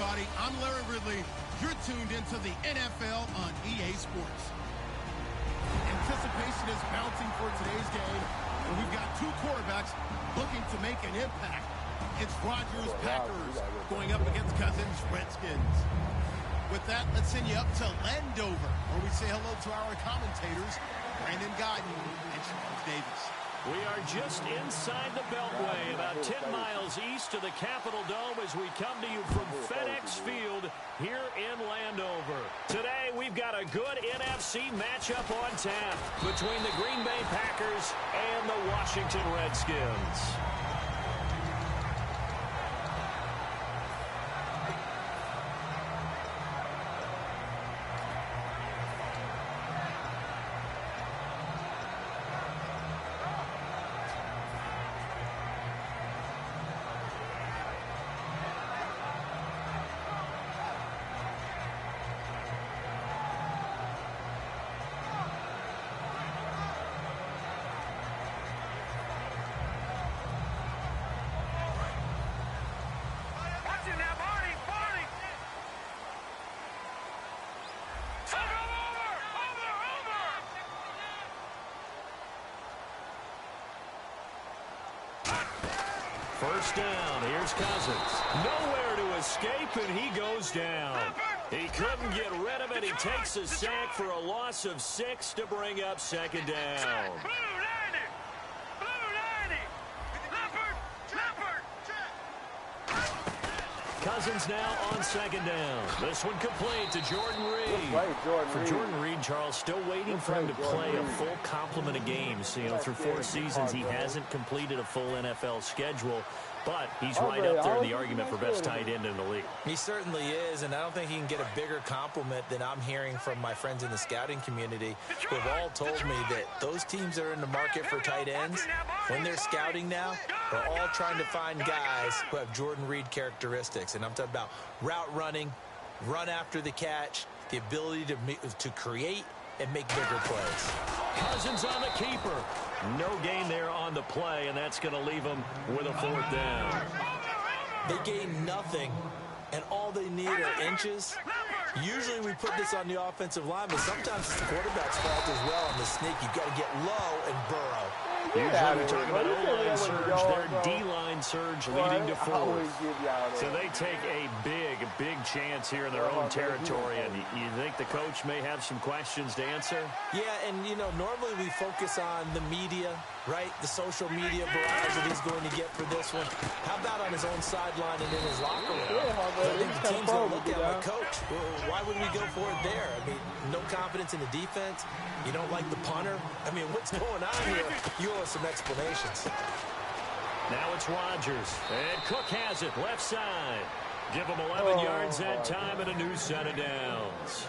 everybody. I'm Larry Ridley. You're tuned into the NFL on EA Sports. Anticipation is mounting for today's game, and we've got two quarterbacks looking to make an impact. It's Rodgers, Packers, going up against Cousins, Redskins. With that, let's send you up to Landover, where we say hello to our commentators, Brandon Guyton and Charles Davis. We are just inside the Beltway, about 10 miles east of the Capitol Dome as we come to you from FedEx Field here in Landover. Today, we've got a good NFC matchup on tap between the Green Bay Packers and the Washington Redskins. First down, here's Cousins. Nowhere to escape, and he goes down. He couldn't get rid of it. He takes a sack for a loss of 6 to bring up second down. Cousins now on second down. This one complete to Jordan Reed. For Jordan Reed, Charles, still waiting for him to play a full complement of games. You know, through 4 seasons, he hasn't completed a full NFL schedule, but he's right up there in the argument for best tight end in the league. He certainly is, and I don't think he can get a bigger compliment than I'm hearing from my friends in the scouting community who have all told me that those teams that are in the market for tight ends, when they're scouting now, are all trying to find guys who have Jordan Reed characteristics. And I'm talking about route running, run after the catch, the ability to create and make bigger plays. Cousins on the keeper. No gain there on the play, and that's going to leave them with a 4th down. They gain nothing, and all they need are inches. Usually we put this on the offensive line, but sometimes it's the quarterback's fault as well on the sneak. You've got to get low and burrow. Usually we talk about O-line surge, their D-line surge leading to 4th. So they take a big chance here in their own territory, and you think the coach may have some questions to answer? Yeah, and, you know, normally we focus on the media, right? The social media barrage that he's going to get for this one. How about on his own sideline and in his locker room? I think the team's going to look at him like, coach, why would we go for it there? I mean, no confidence in the defense. You don't like the punter? I mean, what's going on here? You owe us some explanations. Now it's Rodgers, and Cook has it, left side. Give him 11 yards that time and a new set of downs.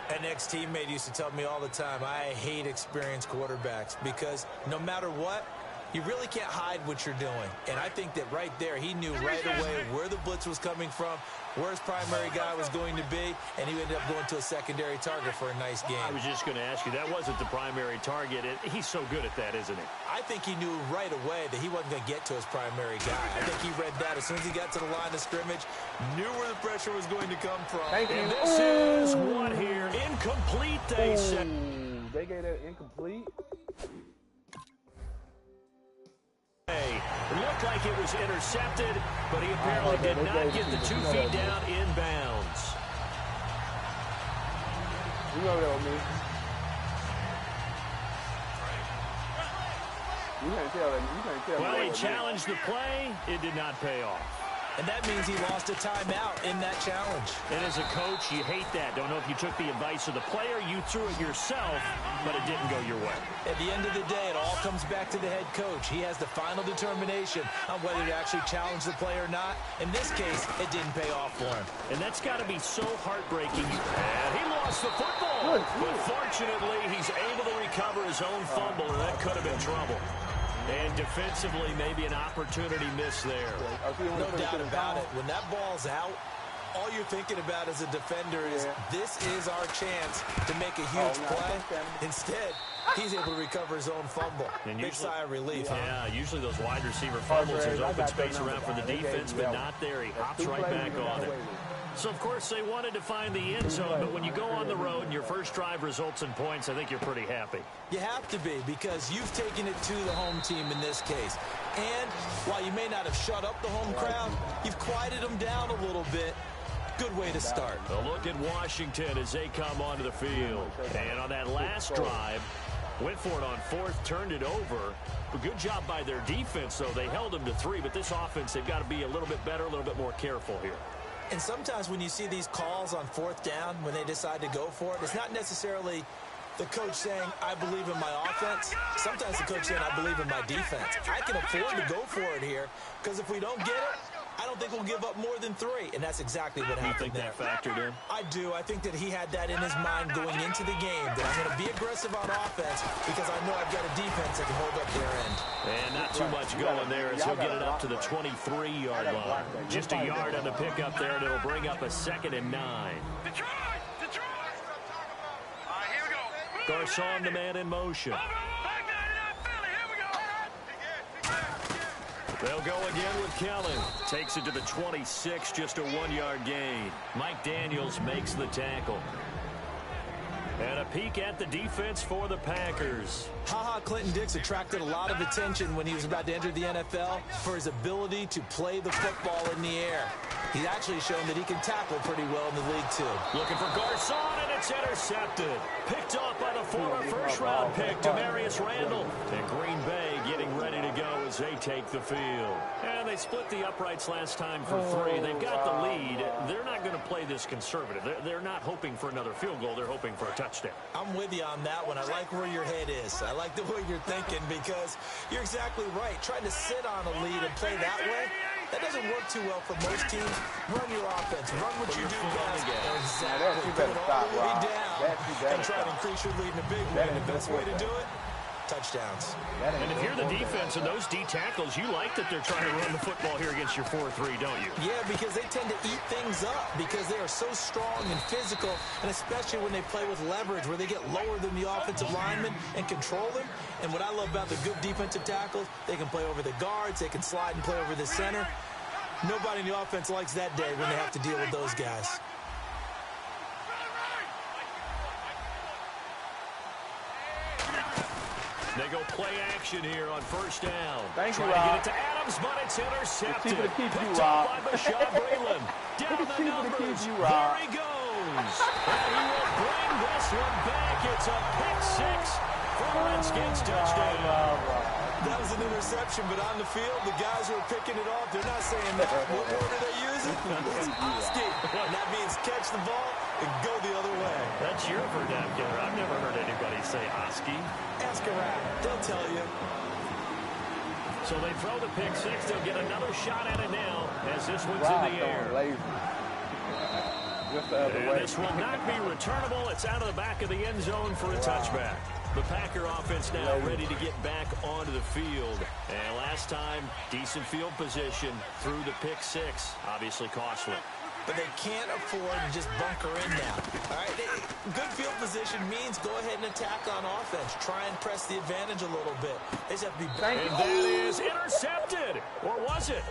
An ex-teammate used to tell me all the time, I hate experienced quarterbacks because no matter what, you really can't hide what you're doing. And I think that right there, he knew right away where the blitz was coming from, where his primary guy was going to be, and he ended up going to a secondary target for a nice game. I was just going to ask you, that wasn't the primary target. He's so good at that, isn't he? I think he knew right away that he wasn't going to get to his primary guy. I think he read that as soon as he got to the line of scrimmage, knew where the pressure was going to come from. And this is what here? Incomplete, they said. They gave that incomplete. It looked like it was intercepted, but he apparently did not get the 2 feet down in bounds. You know that with me. You can't tell. Well, he challenged the play. It did not pay off. And that means he lost a timeout in that challenge. And as a coach, you hate that. Don't know if you took the advice of the player. You threw it yourself, but it didn't go your way. At the end of the day, it all comes back to the head coach. He has the final determination on whether to actually challenge the play or not. In this case, it didn't pay off for him. And that's got to be so heartbreaking. And he lost the football. But fortunately, he's able to recover his own fumble, and that could have been trouble. And defensively, maybe an opportunity missed there. No doubt about it. When that ball's out, all you're thinking about as a defender is this is our chance to make a huge play. Instead, he's able to recover his own fumble. And big sigh of relief, Yeah, usually those wide receiver fumbles, there's open space around for the defense, but not there. He hops right back on it. So, of course, they wanted to find the end zone, but when you go on the road and your first drive results in points, I think you're pretty happy. You have to be, because you've taken it to the home team in this case. And while you may not have shut up the home crowd, you've quieted them down a little bit. Good way to start. A look at Washington as they come onto the field. And on that last drive, went for it on fourth, turned it over. A good job by their defense, though. They held them to 3, but this offense, they've got to be a little bit better, a little bit more careful here. And sometimes when you see these calls on fourth down, when they decide to go for it, it's not necessarily the coach saying, I believe in my offense. Sometimes the coach saying, I believe in my defense. I can afford to go for it here, because if we don't get it, I don't think we'll give up more than 3, and that's exactly what happened there. You think that factored in? I do. I think that he had that in his mind going into the game, that I'm going to be aggressive on offense because I know I've got a defense that can hold up their end. And not too much going there as he'll get it up to the 23-yard line. Just a yard on the pickup there, and it'll bring up a 2nd and 9. Garcon, the man in motion. They'll go again with Kelly. Takes it to the 26, just a 1-yard gain. Mike Daniels makes the tackle. And a peek at the defense for the Packers. Ha-Ha Clinton-Dix attracted a lot of attention when he was about to enter the NFL for his ability to play the football in the air. He's actually shown that he can tackle pretty well in the league, too. Looking for Garcon, and it's intercepted. Picked off by the former first-round pick, Demarius Randall. And Green Bay getting ready to go as they take the field. And they split the uprights last time for 3. They've got the lead. They're not going to play this conservative. They're not hoping for another field goal. They're hoping for a touchdown. I'm with you on that one. I like where your head is. I like the way you're thinking, because you're exactly right. Trying to sit on a lead and play that way, that doesn't work too well for most teams. Run your offense. Run what you do best. Exactly. Put it all the way down and try to increase your lead in a big way. And the best way to do it, touchdowns. And if you're the defense and those D tackles, you like that they're trying to run the football here against your 4-3, don't you? Yeah, because they tend to eat things up because they are so strong and physical, and especially when they play with leverage where they get lower than the offensive lineman and control them. And what I love about the good defensive tackles, they can play over the guards, they can slide and play over the center. Nobody in the offense likes that day when they have to deal with those guys. They go play action here on first down. Thank you, Trying Rob. to get it to Adams, but it's intercepted. Keep Picked up by Bashaud Breeland. Down the numbers. There he goes. And he will bring this one back. It's a pick 6 for the Redskins touchdown. That was an interception, but on the field, the guys who are picking it off, they're not saying that. What word are they using? It's Oski. And that means catch the ball and go the other way. That's your vernacular. I've never heard anybody say Oski. Ask around. They'll tell you. So they throw the pick 6. They'll get another shot at it now as this one's in the air. And this will not be returnable. It's out of the back of the end zone for a touchback. The Packer offense now ready to get back onto the field. And last time, decent field position through the pick 6. Obviously costly. But they can't afford to just bunker in now. All right, good field position means go ahead and attack on offense. Try and press the advantage a little bit. They just have to be better. And that is intercepted. Or was it?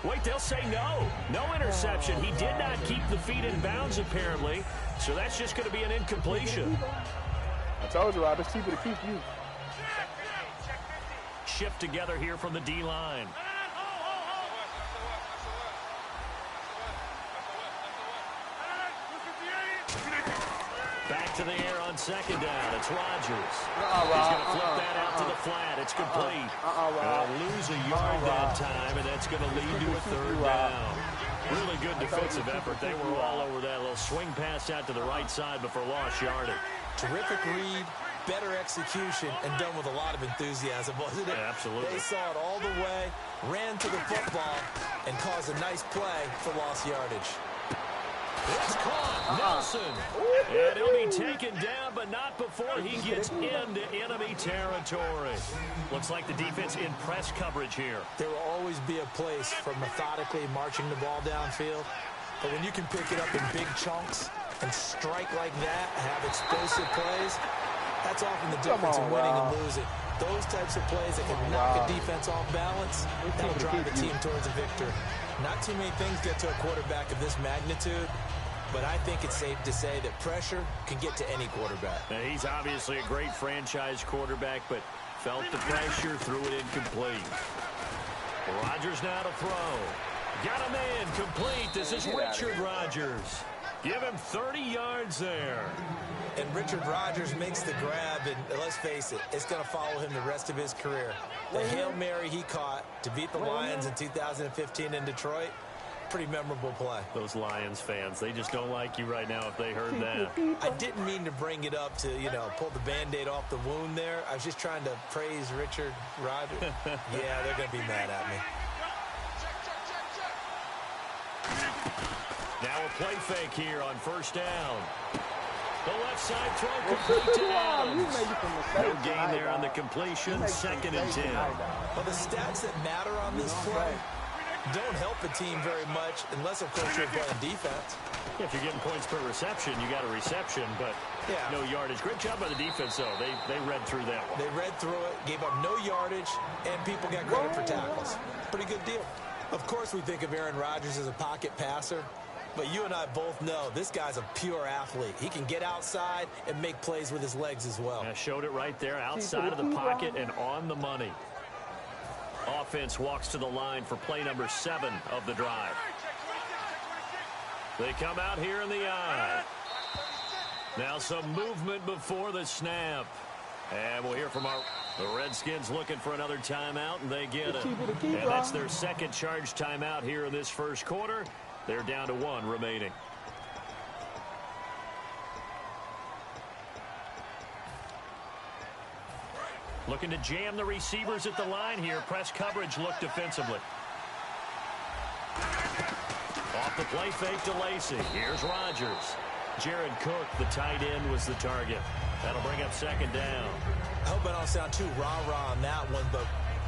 Wait, they'll say no. No interception. He did not keep the feet in bounds, apparently. So that's just going to be an incompletion. I told you, Rob, it's cheaper to keep you. Shift together here from the D-line. Back to the air on second down. It's Rodgers. He's going to flip that out to the flat. It's complete. They'll lose a yard that time, and that's going to lead to a third down. Really good defensive effort. They were all over that little swing pass out to the right side before lost yardage. Terrific read, better execution, and done with a lot of enthusiasm, wasn't it? Yeah, absolutely. They saw it all the way, ran to the football, and caused a nice play for lost yardage. It's caught. Nelson. And he'll be taken down, but not before he gets into enemy territory. Looks like the defense in press coverage here. There will always be a place for methodically marching the ball downfield. But when you can pick it up in big chunks and strike like that, have explosive plays, that's often the difference in winning and losing. Those types of plays that can knock a defense off balance, that'll drive the team towards a victory. Not too many things get to a quarterback of this magnitude but I think it's safe to say that pressure can get to any quarterback. Now, he's obviously a great franchise quarterback, but felt the pressure, threw it incomplete. Rodgers now to throw. Got him in, complete. This is Richard Rodgers. Give him 30 yards there. And Richard Rodgers makes the grab, and let's face it, it's going to follow him the rest of his career. The Hail Mary he caught to beat the Lions in 2015 in Detroit, pretty memorable play. Those Lions fans, they just don't like you right now if they heard that. I didn't mean to bring it up to, pull the Band-Aid off the wound there. I was just trying to praise Richard Rodgers. Yeah, they're going to be mad at me. Now a play fake here on first down. The left side throw complete to Adams. No gain there on the completion. 2nd and 10. Well, the stats that matter on this play don't help a team very much unless, of course, you're playing defense. If you're getting points per reception, you got a reception, but no yardage. Great job by the defense, though. They read through that one. They read through it, gave up no yardage, and people got credit for tackles. Pretty good deal. Of course, we think of Aaron Rodgers as a pocket passer, but you and I both know this guy's a pure athlete. He can get outside and make plays with his legs as well. Yeah, showed it right there, outside of the pocket and on the money. Offense walks to the line for play number 7 of the drive. They come out here in the I. Now some movement before the snap. And we'll hear from the Redskins looking for another timeout, and they get it. And that's their second charge timeout here in this first quarter. They're down to 1 remaining. Looking to jam the receivers at the line here. Press coverage look defensively. Off the play fake to Lacy. Here's Rodgers. Jared Cook, the tight end, was the target. That'll bring up 2nd down. I hope I don't sound too rah-rah on that one, but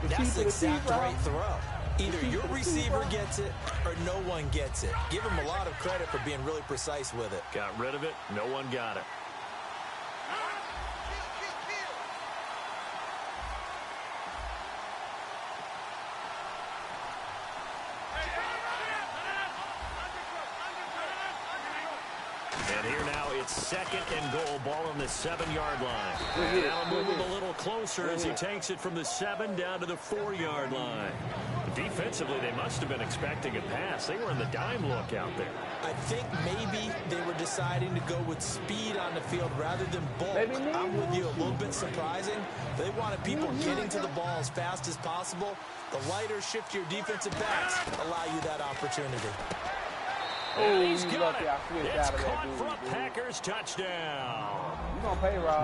that's the exact right throw. Either your receiver gets it or no one gets it. Give him a lot of credit for being really precise with it. Got rid of it. No one got it. And here now it's 2nd and goal. Ball on the 7-yard line. And now move him a little closer as he takes it from the 7 down to the 4-yard line. Defensively, they must have been expecting a pass. They were in the dime look out there. I think maybe they were deciding to go with speed on the field rather than bulk. I'm with you, a little bit surprising. They wanted people getting to the ball as fast as possible. The lighter, shiftier defensive backs allow you that opportunity. And he's got it. It's caught for a Packers touchdown.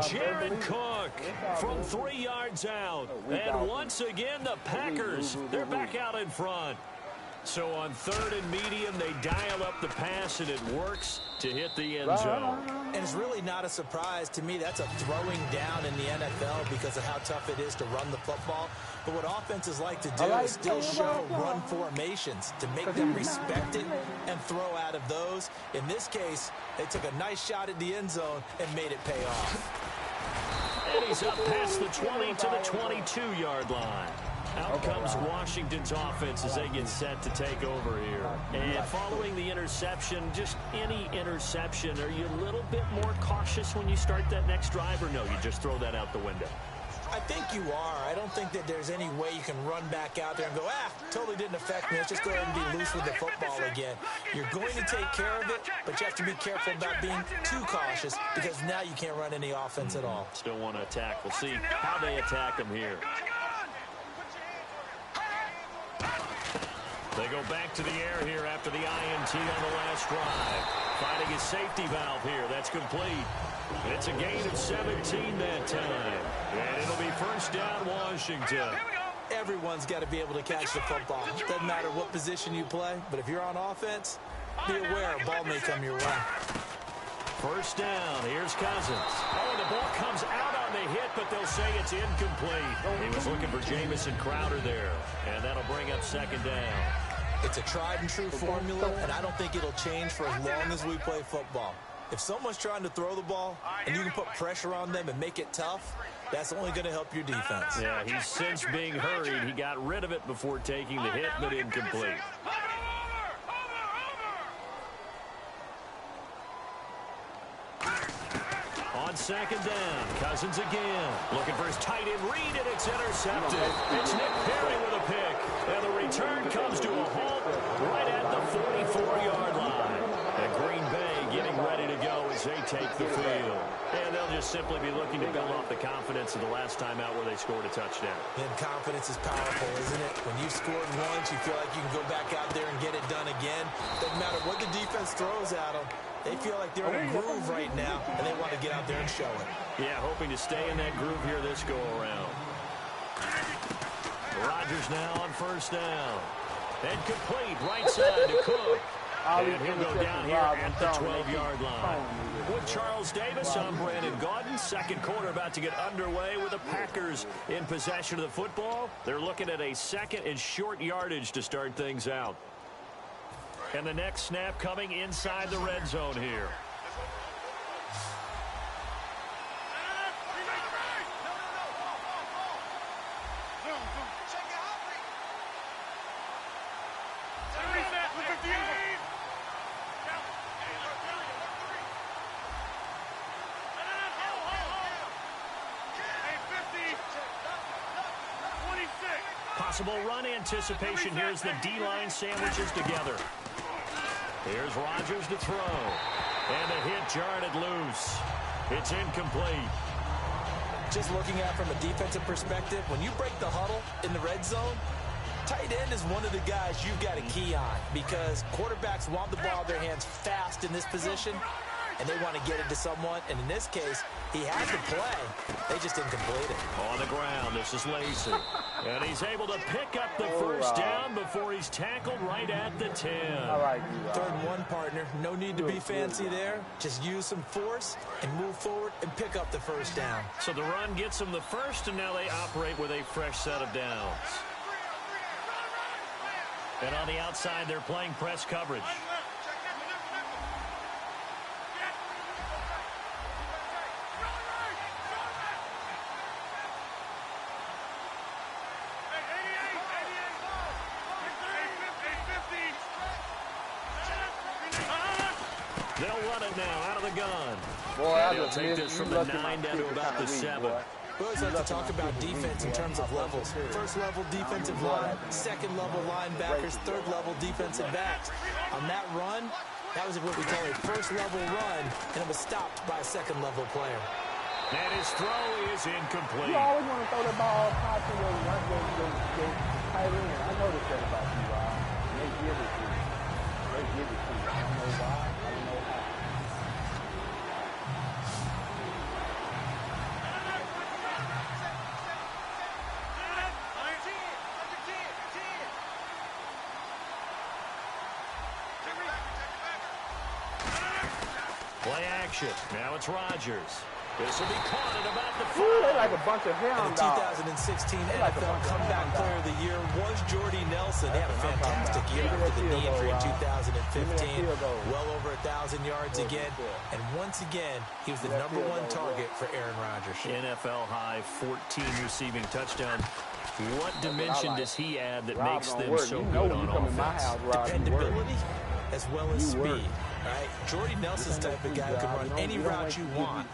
Jared Cook from 3 yards out. And once again, the Packers, they're back out in front. So on 3rd and medium, they dial up the pass, and it works to hit the end zone. And it's really not a surprise to me. That's a throwing down in the NFL because of how tough it is to run the football. But what offenses like to do is still show run formations to make them respect it and throw out of those. In this case, they took a nice shot at the end zone and made it pay off. And he's up past the 20 to the 22-yard line. Out comes Washington's offense as they get set to take over here. And following the interception, just any interception, are you a little bit more cautious when you start that next drive, or no, you just throw that out the window? I think you are. I don't think that there's any way you can run back out there and go, totally didn't affect me. Let's just go ahead and be loose with the football again. You're going to take care of it, but you have to be careful about being too cautious because now you can't run any offense at all. Still want to attack. We'll see how they attack them here. They go back to the air here after the INT on the last drive. Finding his safety valve here. That's complete. It's a gain of 17 that time. And it'll be first down, Washington. Everyone's got to be able to catch the football. Doesn't matter what position you play, but if you're on offense, be aware a ball may come your way. First down. Here's Cousins. Oh, the ball comes out on the hit, but they'll say it's incomplete. He was looking for Jamison Crowder there, and that'll bring up 2nd down. It's a tried-and-true formula, and I don't think it'll change for as long as we play football. If someone's trying to throw the ball and you can put pressure on them and make it tough, that's only going to help your defense. Yeah, he's since being hurried. He got rid of it before taking the hit, but incomplete. on second down. Cousins again. Looking for his tight end read, and it's intercepted. It's Nick Perry with a pick. And the return comes to a halt right at the 44-yard line. And Green Bay getting ready to go as they take the field. And they'll just simply be looking to build off the confidence of the last time out where they scored a touchdown. And confidence is powerful, isn't it? When you've scored once, you feel like you can go back out there and get it done again. Doesn't matter what the defense throws at them. They feel like they're in a groove right now, and they want to get out there and show it. Yeah, hoping to stay in that groove here this go-around. Rodgers now on first down. And complete right side to Cook. And he'll go down here at the 12-yard line. With Charles Davis, I'm Brandon Gaudin. Second quarter about to get underway with the Packers in possession of the football. They're looking at a second and short yardage to start things out. And the next snap coming inside the red zone here. Possible run anticipation. Here's the D-line sandwiches together. Here's Rodgers to throw. And the hit jarred loose. It's incomplete. Just looking at it from a defensive perspective, when you break the huddle in the red zone, tight end is one of the guys you've got to key on because quarterbacks want the ball in their hands fast in this position, and they want to get it to someone. And in this case, he had the play. They just didn't complete it. On the ground, this is Lacy. And he's able to pick up the first down before he's tackled right at the 10. Third and one, partner. No need to be fancy there. Just use some force and move forward and pick up the first down. So the run gets them the first, and now they operate with a fresh set of downs. And on the outside, they're playing press coverage. They'll run it now out of the gun. Boy, they'll take this from the 9 down to about the 7. We always like to talk about defense in terms of levels. First level defensive line, second level linebackers, third level defensive backs. On that run, that was what we call a first level run, and it was stopped by a second level player. And his throw is incomplete. You always want to throw the ball high to your tight end. I noticed that about you, Rob. They give it to you. They give it to you. I don't know why. I don't know how. Play action. Now it's Rodgers. This will be caught at about the 5. They're like a bunch of hound dogs. The 2016 NFL Comeback Player of the Year was Jordy Nelson. He had a fantastic year after the knee injury in 2015. Well over 1,000 yards again. And once again, he was the #1 target for Aaron Rodgers. NFL high 14 receiving touchdowns. What dimension does he add that makes them so good on offense? Dependability as well as speed. Right? Jordy Nelson's type of guy who can run any route you want.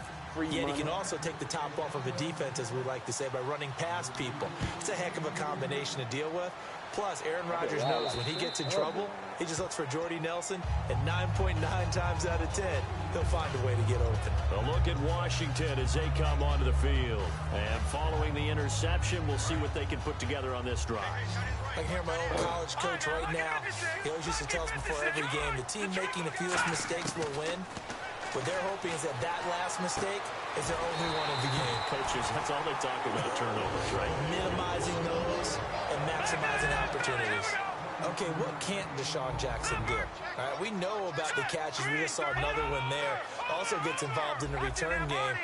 Yet he can also take the top off of a defense, as we like to say, by running past people. It's a heck of a combination to deal with. Plus, Aaron Rodgers knows when he gets in trouble, he just looks for Jordy Nelson, and 9.9 times out of 10, he'll find a way to get open. A look at Washington as they come onto the field. And following the interception, we'll see what they can put together on this drive. I can hear my old college coach right now. He always used to tell us before every game, the team making the fewest mistakes will win. What they're hoping is that that last mistake is their only one of the game. Coaches, that's all they talk about, turnovers, right? Minimizing those and maximizing opportunities. Okay, what can't Deshaun Jackson do? All right, we know about the catches. We just saw another one there. Also gets involved in the return game.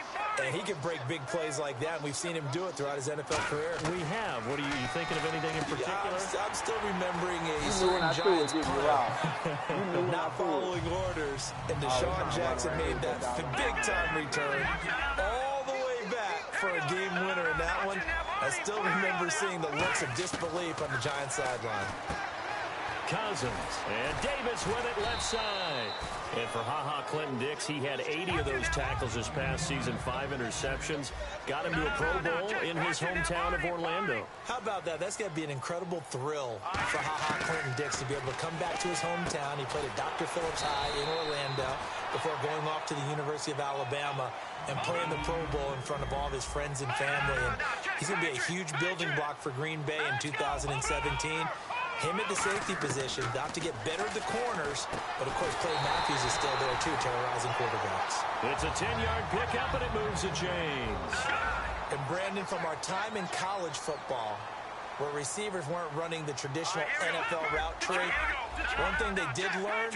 And he can break big plays like that, and we've seen him do it throughout his NFL career. We have. What are you thinking of anything in particular? I'm still remembering a certain Giants punt, not following orders, and Deshaun Jackson made that big-time return all the way back for a game winner in that one. I still remember seeing the looks of disbelief on the Giants sideline. Cousins. And Davis with it left side. And for HaHa Clinton-Dix, he had 80 of those tackles this past season, 5 interceptions. Got him to a Pro Bowl in his hometown of Orlando. How about that? That's going to be an incredible thrill for HaHa Clinton-Dix to be able to come back to his hometown. He played at Dr. Phillips High in Orlando before going off to the University of Alabama and playing the Pro Bowl in front of all of his friends and family. And he's going to be a huge building block for Green Bay in 2017. Him at the safety position, got to get better at the corners, but of course Clay Matthews is still there too, terrorizing quarterbacks. It's a 10-yard pickup, and it moves the chains. And Brandon, from our time in college football, where receivers weren't running the traditional NFL route tree, one thing they did learn,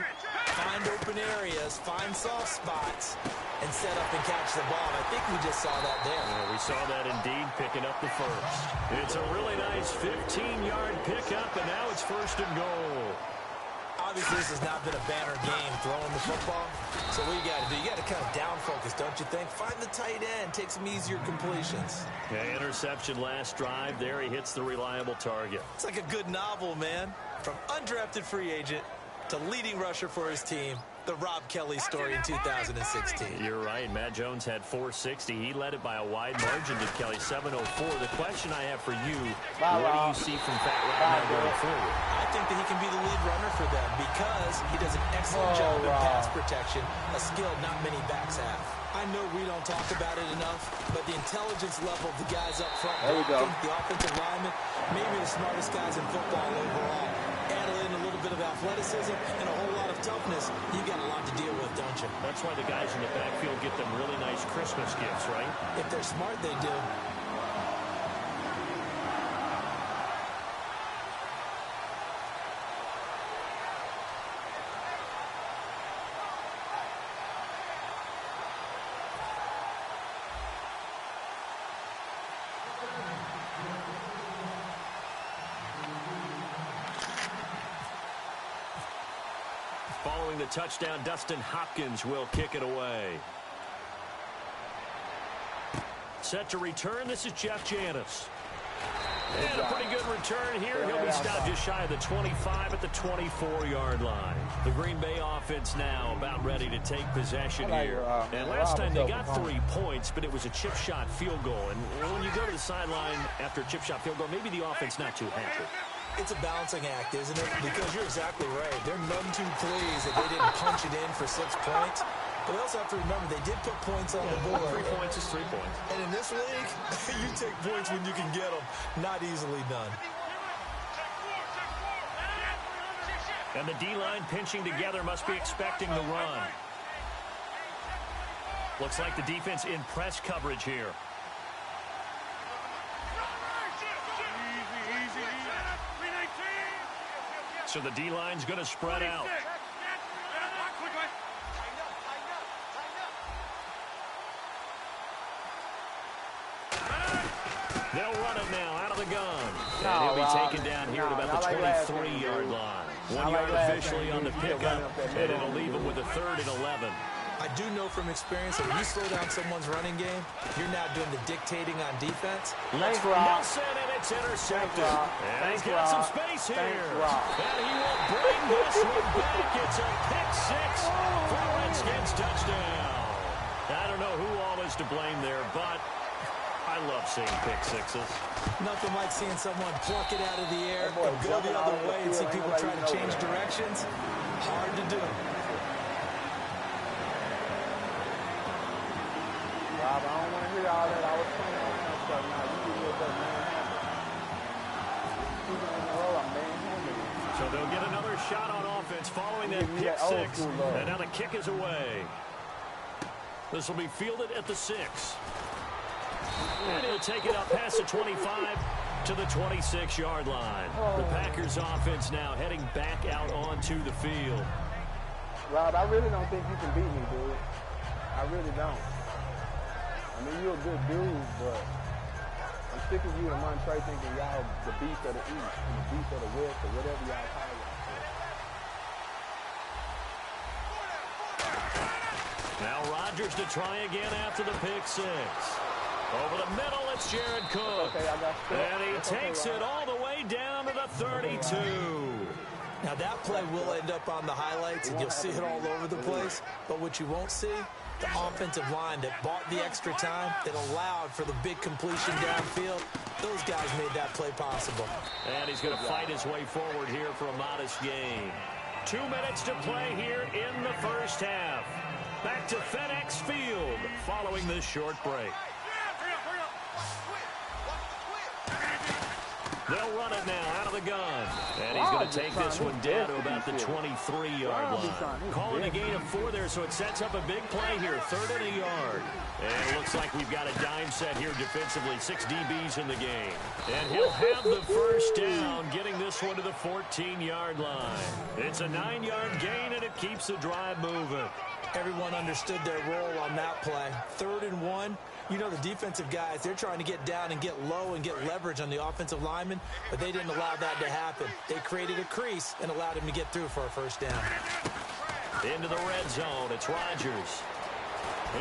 find open areas, find soft spots, and set up and catch the ball. I think we just saw that there. Yeah, we saw that indeed, picking up the first. It's a really nice 15-yard pickup, and now it's 1st and goal. Obviously, this has not been a banner game throwing the football. So what you got to do, you got to kind of down focus, don't you think? Find the tight end, take some easier completions. Yeah, interception last drive. There he hits the reliable target. It's like a good novel, man. From undrafted free agent to leading rusher for his team. The Rob Kelly story in 2016. You're right. Matt Jones had 460. He led it by a wide margin to Kelly, 704. The question I have for you, what do you see from Fat Rat now going forward? I think that he can be the lead runner for them because he does an excellent job in pass protection, a skill not many backs have. I know we don't talk about it enough, but the intelligence level of the guys up front, the offensive linemen, maybe the smartest guys in football overall. Add in a little bit of athleticism and a whole lot of toughness, you got a lot to deal with, don't you? That's why the guys in the backfield get them really nice Christmas gifts, right? If they're smart, they do. Following the touchdown, Dustin Hopkins will kick it away. Set to return, this is Jeff Janis. And a pretty good return here. He'll be stopped just shy of the 25 at the 24-yard line. The Green Bay offense now about ready to take possession here. And last time they got 3 points, but it was a chip shot field goal. And when you go to the sideline after a chip shot field goal, maybe the offense not too happy. It's a balancing act, isn't it? Because you're exactly right. They're none too pleased that they didn't punch it in for 6 points. But they also have to remember they did put points on the board. 3 points is 3 points. And in this league, you take points when you can get them. Not easily done. And the D-line pinching together, must be expecting the run. Looks like the defense in press coverage here. So the D-line's going to spread out. They'll run it now out of the gun. And he'll be taken down here at about the 23-yard line. 1 yard officially on the pickup, and it'll leave him with a 3rd and 11. I do know from experience that when you slow down someone's running game, you're now doing the dictating on defense. Let's for Nelson, and it's intercepted. And he's got some space here. And he will bring this one back. It's a pick 6 for the Redskins touchdown. I don't know who all is to blame there, but I love seeing pick 6s. Nothing like seeing someone pluck it out of the air and go the other way and see people try to change directions. Hard to do. Rob, I don't want to hear all that. I was playing all that stuff. Now you give me a better man. So they'll get another shot on offense following that pick 6. And now the kick is away. This will be fielded at the 6. And he'll take it up past the 25 to the 26-yard line. The Packers offense now heading back out onto the field. Rob, I really don't think you can beat me, dude. I really don't. I mean, you're a good dude, but I'm sick of you and Montre thinking y'all the beast of the East and the beast of the West or whatever y'all call y'all. Now Rodgers to try again after the pick 6. Over the middle, it's Jared Cook. Okay, and he takes it all the way down to the 32. Now, that play will end up on the highlights, and you'll see it all over the place. But what you won't see, the offensive line that bought the extra time, that allowed for the big completion downfield, those guys made that play possible. And he's going to fight his way forward here for a modest gain. 2 minutes to play here in the first half. Back to FedEx Field following this short break. They'll run it now out of the gun. And he's going to take this one down to about the 23-yard line. Calling a gain of 4 there, so it sets up a big play here. 3rd and a yard. And it looks like we've got a dime set here defensively. 6 DBs in the game. And he'll have the first down, getting this one to the 14-yard line. It's a 9-yard gain, and it keeps the drive moving. Everyone understood their role on that play. 3rd and 1. You know, the defensive guys, they're trying to get down and get low and get leverage on the offensive lineman, but they didn't allow that to happen. They created a crease and allowed him to get through for a first down. Into the red zone, it's Rodgers.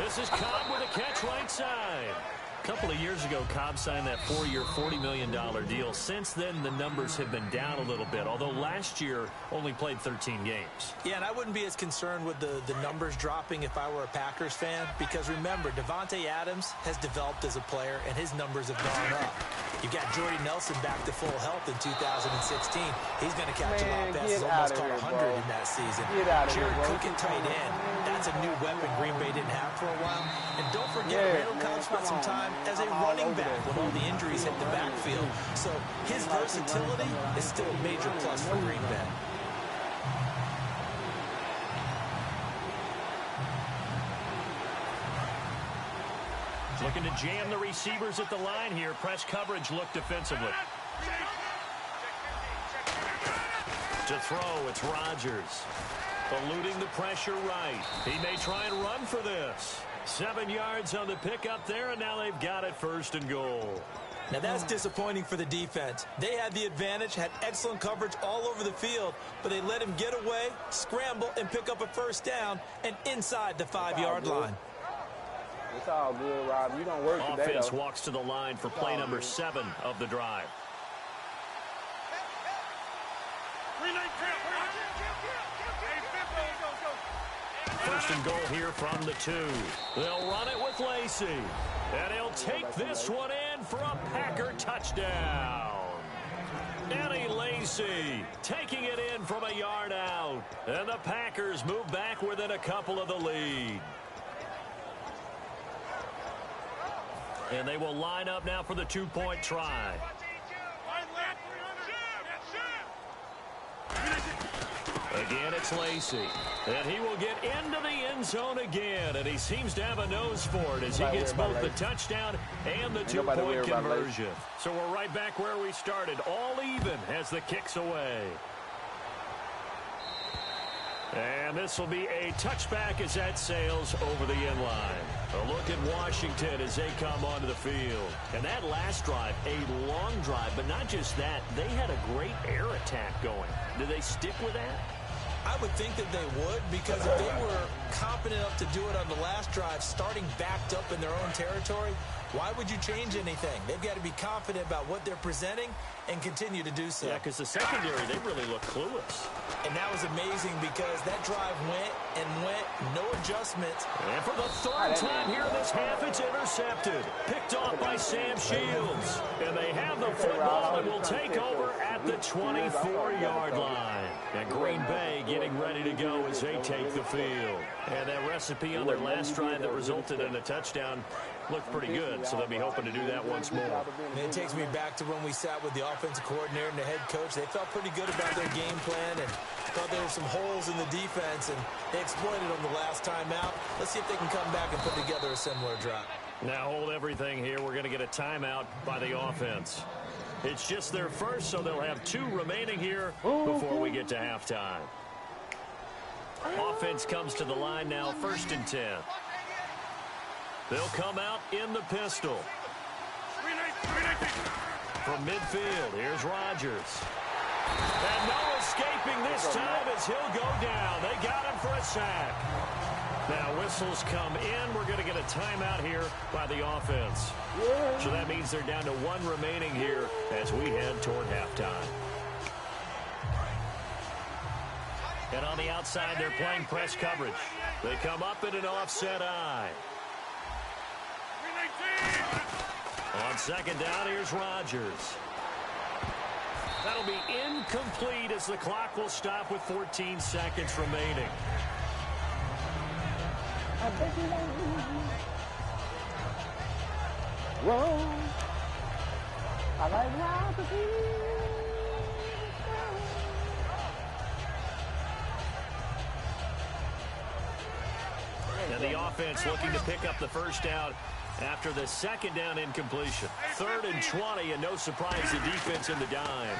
This is Cobb with a catch right side. A couple of years ago, Cobb signed that 4-year, $40 million deal. Since then, the numbers have been down a little bit, although last year only played 13 games. Yeah, and I wouldn't be as concerned with the numbers dropping if I were a Packers fan, because remember, Davante Adams has developed as a player, and his numbers have gone up. You got Jordy Nelson back to full health in 2016. He's going to catch a lot of passes, almost caught 100 in that season. Jared Cook at tight end. That's a new weapon Green Bay didn't have for a while. And don't forget, Randall Cobb spent some time as a running back when all the injuries hit the backfield. So his versatility is still a major plus for Green Bay. Looking to jam the receivers at the line here. Press coverage look defensively. To throw, it's Rodgers. Eluding the pressure right. He may try and run for this. 7 yards on the pickup there, and now they've got it 1st and goal. Now that's disappointing for the defense. They had the advantage, had excellent coverage all over the field, but they let him get away, scramble, and pick up a first down, and inside the 5-yard line. It's all good, Rob. You don't work today, Offense though. walks to the line for play number 7 of the drive. First and goal here from the 2. They'll run it with Lacy. And he'll take this one in for a Packer touchdown. Eddie Lacy taking it in from a yard out. And the Packers move back within a couple of the lead. And they will line up now for the 2-point try. Again, it's Lacy. And he will get into the end zone again. And he seems to have a nose for it as he gets both the touchdown and the 2-point conversion. So we're right back where we started. All even as the kick's away. And this will be a touchback as that sails over the end line. A look at Washington as they come onto the field. And that last drive, a long drive, but not just that. They had a great air attack going. Do they stick with that? I would think that they would, because if they were competent enough to do it on the last drive, starting backed up in their own territory, why would you change anything? They've got to be confident about what they're presenting and continue to do so. Yeah, because the secondary, they really look clueless. And that was amazing because that drive went and went, no adjustments. And for the 3rd time here in this half, it's intercepted. Picked off by Sam Shields. And they have the football and will take over at the 24-yard line. And Green Bay getting ready to go as they take the field. And that recipe on their last drive that resulted in a touchdown looked pretty good, so they'll be hoping to do that once more. And it takes me back to when we sat with the offensive coordinator and the head coach. They felt pretty good about their game plan and thought there were some holes in the defense, and they exploited them the last time out. Let's see if they can come back and put together a similar drive. Now hold everything here. We're going to get a timeout by the offense. It's just their first, so they'll have 2 remaining here before we get to halftime. Offense comes to the line now, 1st and 10. They'll come out in the pistol. From midfield, here's Rodgers. And no escaping this time as he'll go down. They got him for a sack. Now whistles come in. We're going to get a timeout here by the offense. So that means they're down to 1 remaining here as we head toward halftime. on the outside, they're playing press coverage. They come up in an offset eye. On second down, here's Rodgers. That'll be incomplete as the clock will stop with 14 seconds remaining. I bet you won't lose. Whoa. I like Rodgers. And the offense looking to pick up the first down after the second down incompletion. 3rd and 20, and no surprise, the defense in the dime.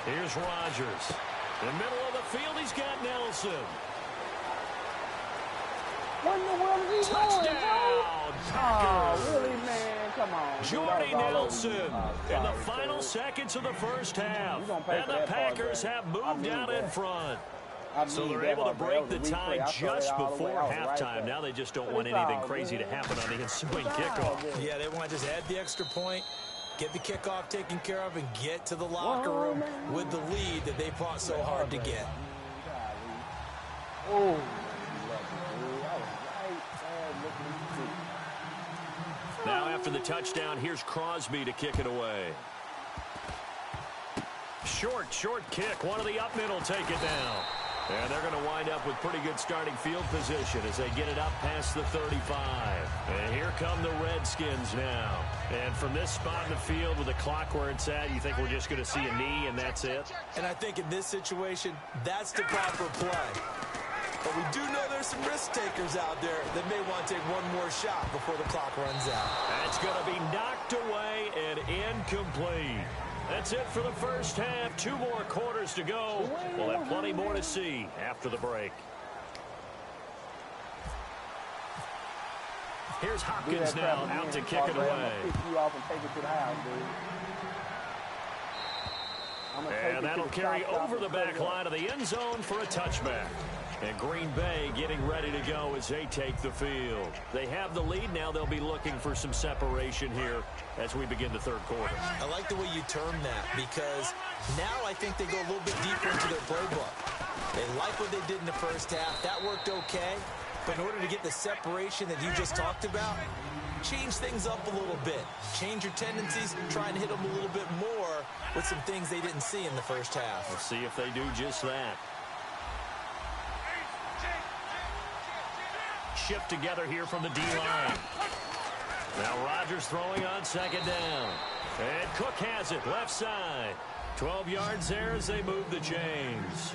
Here's Rodgers. In the middle of the field, he's got Nelson. What in the world is he doing, bro? Packers. Oh, really, man? Come on. Jordy Nelson in the final seconds of the first half. And the Packers have moved out in front. So they're able to break the tie just before halftime. Now they just don't want anything crazy to happen on the ensuing kickoff. Yeah, they want to just add the extra point, get the kickoff taken care of, and get to the locker room with the lead that they fought so hard to get. Oh. Now after the touchdown, here's Crosby to kick it away. Short kick. One of the up middle take it down. And they're going to wind up with pretty good starting field position as they get it up past the 35. And here come the Redskins now. And from this spot in the field with the clock where it's at, you think we're just going to see a knee and that's it? And I think in this situation, that's the proper play. But we do know there's some risk takers out there that may want to take one more shot before the clock runs out. That's going to be knocked away and incomplete. That's it for the first half. 2 more quarters to go. We'll have plenty more to see after the break. Here's Hopkins now out to kick it away. And that'll carry over the back line of the end zone for a touchback. And Green Bay getting ready to go as they take the field. They have the lead now. They'll be looking for some separation here as we begin the third quarter. I like the way you term that because now I think they go a little bit deeper into their playbook. They like what they did in the first half. That worked okay. But in order to get the separation that you just talked about, change things up a little bit. Change your tendencies, try and hit them a little bit more with some things they didn't see in the first half. Let's see if they do just that. Shift together here from the D-line. Now Rodgers throwing on second down. And Cook has it left side. 12 yards there as they move the chains.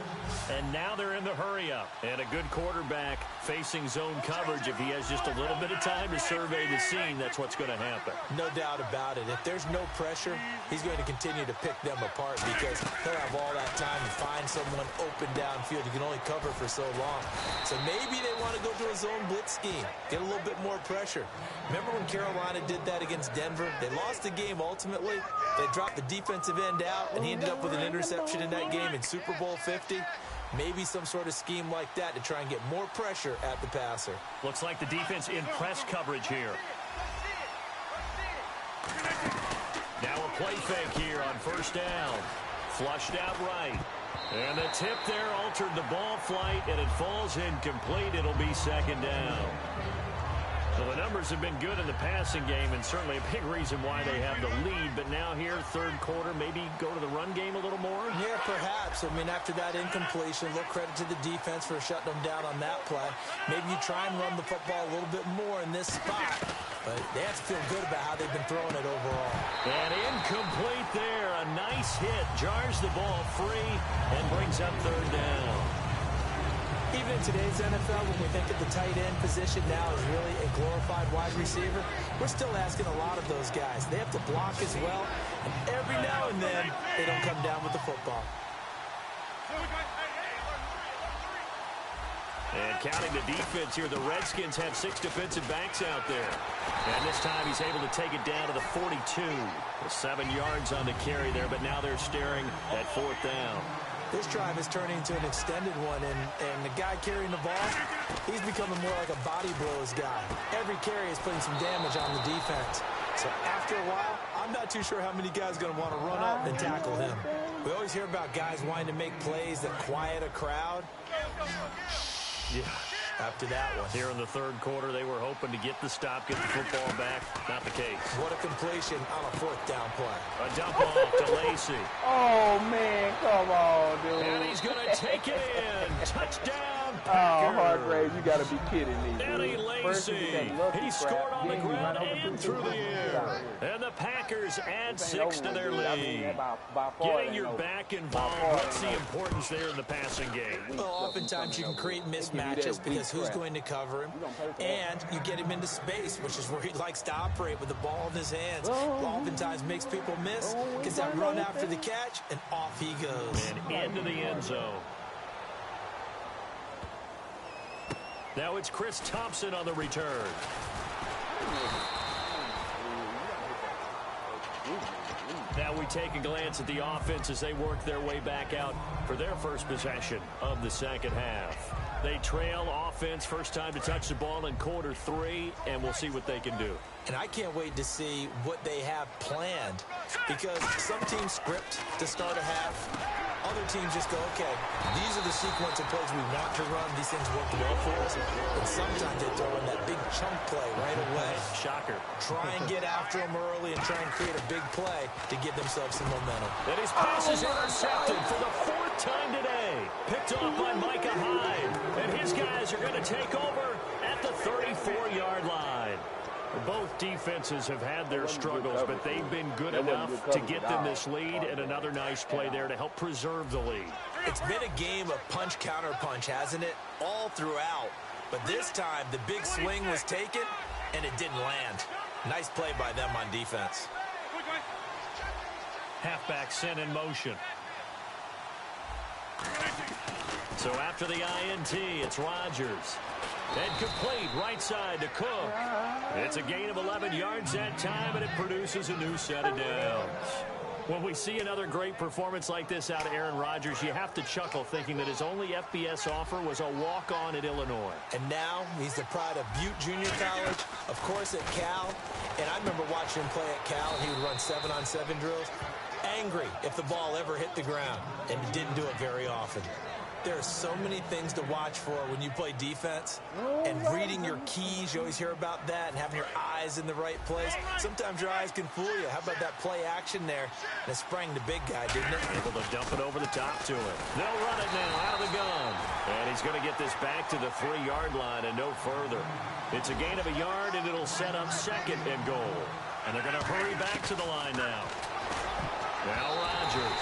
And now they're in the hurry-up. And a good quarterback facing zone coverage. If he has just a little bit of time to survey the scene, that's what's going to happen. No doubt about it. If there's no pressure, he's going to continue to pick them apart because he'll have all that time to find someone open downfield. You can only cover for so long. So maybe they want to go to a zone blitz scheme, get a little bit more pressure. Remember when Carolina did that against Denver? They lost the game ultimately. They dropped the defensive end out, and he ended up with an interception in that game in Super Bowl 50. Maybe some sort of scheme like that to try and get more pressure at the passer. Looks like the defense in press coverage here. Now a play fake here on first down. Flushed out right. And the tip there altered the ball flight, and it falls incomplete. It'll be second down. So the numbers have been good in the passing game, and certainly a big reason why they have the lead. But now here, third quarter, maybe go to the run game a little more? Yeah, perhaps. I mean, after that incompletion, a little credit to the defense for shutting them down on that play. Maybe you try and run the football a little bit more in this spot. But they have to feel good about how they've been throwing it overall. And incomplete there. A nice hit. Jars the ball free and brings up third down. Even in today's NFL, when we think of the tight end position now as really a glorified wide receiver, we're still asking a lot of those guys. They have to block as well, and every now and then, they don't come down with the football. And counting the defense here, the Redskins have 6 defensive backs out there. And this time he's able to take it down to the 42. 7 yards on the carry there, but now they're staring at fourth down. This drive is turning into an extended one, and the guy carrying the ball, he's becoming more like a body blows guy. Every carry is putting some damage on the defense. So after a while, I'm not too sure how many guys are going to want to run up and tackle him. We always hear about guys wanting to make plays that quiet a crowd. Yeah. After that one. Here in the third quarter, they were hoping to get the stop, get the football back. Not the case. What a completion on a fourth down play. A dump off to Lacy. Oh, man, come on, dude. And he's going to take it in. Touchdown, Oh, Packers. Hargrave, you got to be kidding me, Danny dude. Lacy. He scored on the ground and through the air. And the Packers add 6 to their lead. Getting your back involved, what's the importance there in the passing game? Well, oftentimes you can create mismatches because who's going to cover him, and you get him into space, which is where he likes to operate with the ball in his hands. Oftentimes makes people miss, gets that run after the catch, and off he goes. And into the end zone. Now it's Chris Thompson on the return. Now we take a glance at the offense as they work their way back out for their first possession of the second half. They trail offense, first time to touch the ball in quarter 3, and we'll see what they can do. And I can't wait to see what they have planned, because some teams script to start a half. Other teams just go, okay, these are the sequence of plays we want to run. These things work well for us. And sometimes they throw in that big chunk play right away. Shocker. Try and get after them early and try and create a big play to give themselves some momentum. And his pass is intercepted for the 4th time today. Picked off by Micah Hyde. And his guys are going to take over at the 34-yard line. Both defenses have had their struggles, but they've been good enough to get them this lead, and another nice play there to help preserve the lead. It's been a game of punch-counter-punch, hasn't it? All throughout. But this time, the big swing was taken, and it didn't land. Nice play by them on defense. Halfback sent in motion. So after the INT, it's Rodgers. And complete right side to Cook. It's a gain of 11 yards that time, and it produces a new set of downs. When we see another great performance like this out of Aaron Rodgers, you have to chuckle thinking that his only FBS offer was a walk-on at Illinois. And now he's the pride of Butte Junior College, of course at Cal. And I remember watching him play at Cal, and he would run 7-on-7 drills. Angry if the ball ever hit the ground, and he didn't do it very often. There are so many things to watch for when you play defense, and reading your keys, you always hear about that, and having your eyes in the right place. Sometimes your eyes can fool you. How about that play action there? And it sprang the big guy, didn't it? Able to dump it over the top to him. They'll run it now out of the gun. And he's going to get this back to the 3-yard line and no further. It's a gain of a yard, and it'll set up 2nd and goal. And they're going to hurry back to the line now. Now Rodgers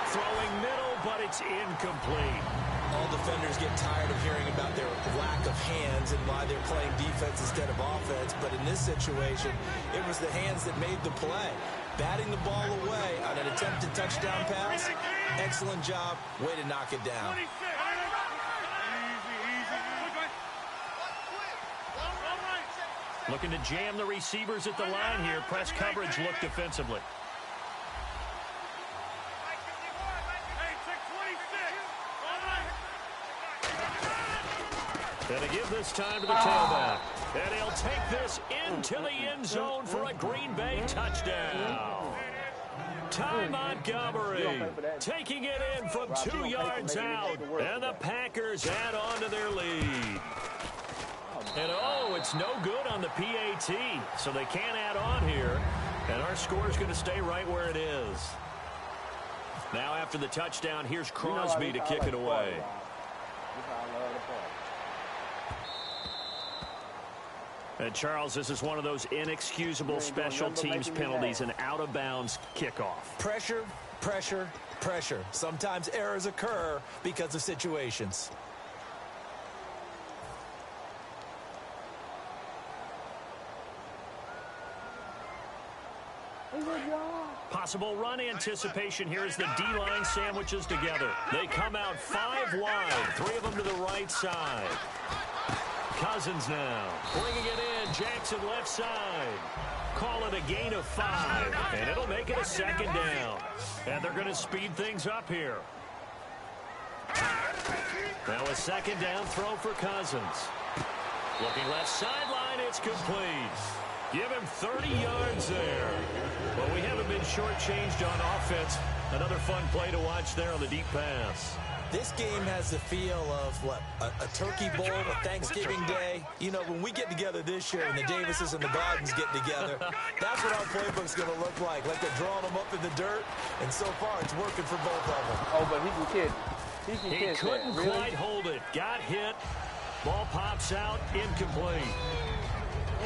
throwing middle, but it's incomplete. All defenders get tired of hearing about their lack of hands and why they're playing defense instead of offense. But in this situation, it was the hands that made the play. Batting the ball away on an attempted touchdown pass. Excellent job. Way to knock it down. Looking to jam the receivers at the line here. Press coverage look defensively. And to give this time to the tailback. And he'll take this into the end zone for a Green Bay touchdown. Ty Montgomery taking it in from 2 yards out. And the Packers add on to their lead. And oh, it's no good on the PAT. So they can't add on here. And our score is going to stay right where it is. Now after the touchdown, here's Crosby to kick it away. And Charles, this is one of those inexcusable special teams penalties, an out-of-bounds kickoff. Pressure, pressure, pressure. Sometimes errors occur because of situations. Possible run anticipation here as the D-line sandwiches together. They come out 5 wide, 3 of them to the right side. Cousins now bringing it in. Jackson left side. Call it a gain of 5, and it'll make it a 2nd down. And they're going to speed things up here. Now a 2nd down throw for Cousins. Looking left sideline, it's complete. Give him 30 yards there. Well, we haven't been shortchanged on offense. Another fun play to watch there on the deep pass. This game has the feel of, what, a turkey bowl, a Thanksgiving Day. You know, when we get together this year and the Davises and the Gardens get together, that's what our playbook's going to look like they're drawing them up in the dirt, and so far it's working for both of them. Oh, but he can catch. He couldn't quite hold it. Got hit. Ball pops out, incomplete.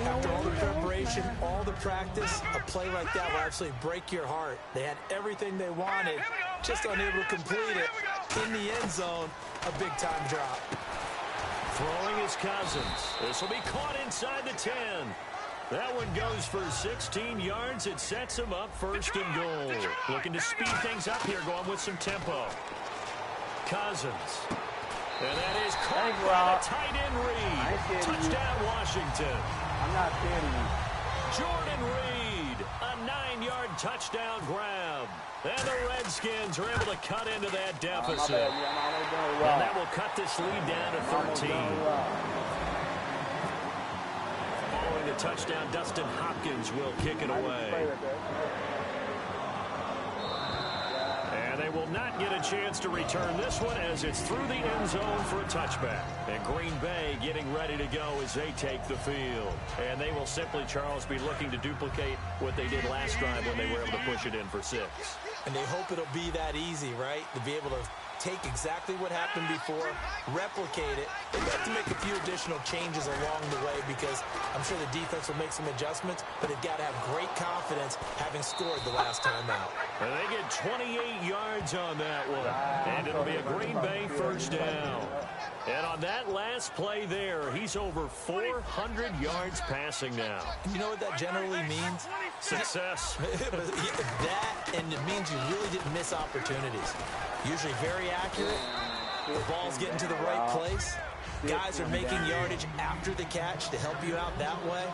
After all the preparation, all the practice, a play like that will absolutely break your heart. They had everything they wanted, just unable to complete it. In the end zone, a big-time drop. Throwing his Cousins. This will be caught inside the 10. That one goes for 16 yards. It sets him up first and goal. Looking to speed things up here, going with some tempo. Cousins. And that is caught by the tight end Reed. Touchdown, Washington. I'm not scared of you. Jordan Reed, a 9-yard touchdown grab. And the Redskins are able to cut into that deficit. And that will cut this lead down to 13. Following the touchdown, Dustin Hopkins will kick it away. And they will not get a chance to return this one as it's through the end zone for a touchback. And Green Bay getting ready to go as they take the field. And they will simply, Charles, be looking to duplicate what they did last drive when they were able to push it in for 6. And they hope it'll be that easy, right? To be able to take exactly what happened before, replicate it. They have to make a few additional changes along the way because I'm sure the defense will make some adjustments, but they've got to have great confidence having scored the last time out. And they get 28 yards on that one. And it'll be a Green Bay first down. And on that last play there, he's over 400 yards passing now. And you know what that generally means? Success. That, and it means you really didn't miss opportunities. Usually very accurate. The ball's getting to the right place. Guys are making yardage after the catch to help you out that way.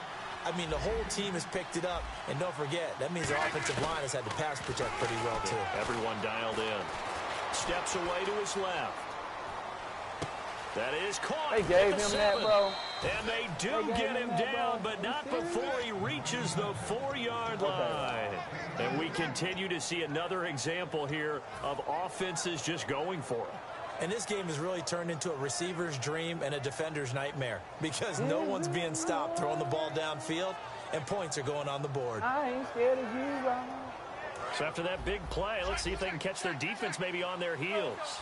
I mean, the whole team has picked it up. And don't forget, that means the offensive line has had to pass protect pretty well, too. Everyone dialed in. Steps away to his left. That is caught. They gave him that, bro. And they do get him down, but not before he reaches the 4-yard line. And we continue to see another example here of offenses just going for it. And this game has really turned into a receiver's dream and a defender's nightmare because no one's being stopped throwing the ball downfield, and points are going on the board. I ain't scared of you, bro. So after that big play, let's see if they can catch their defense maybe on their heels.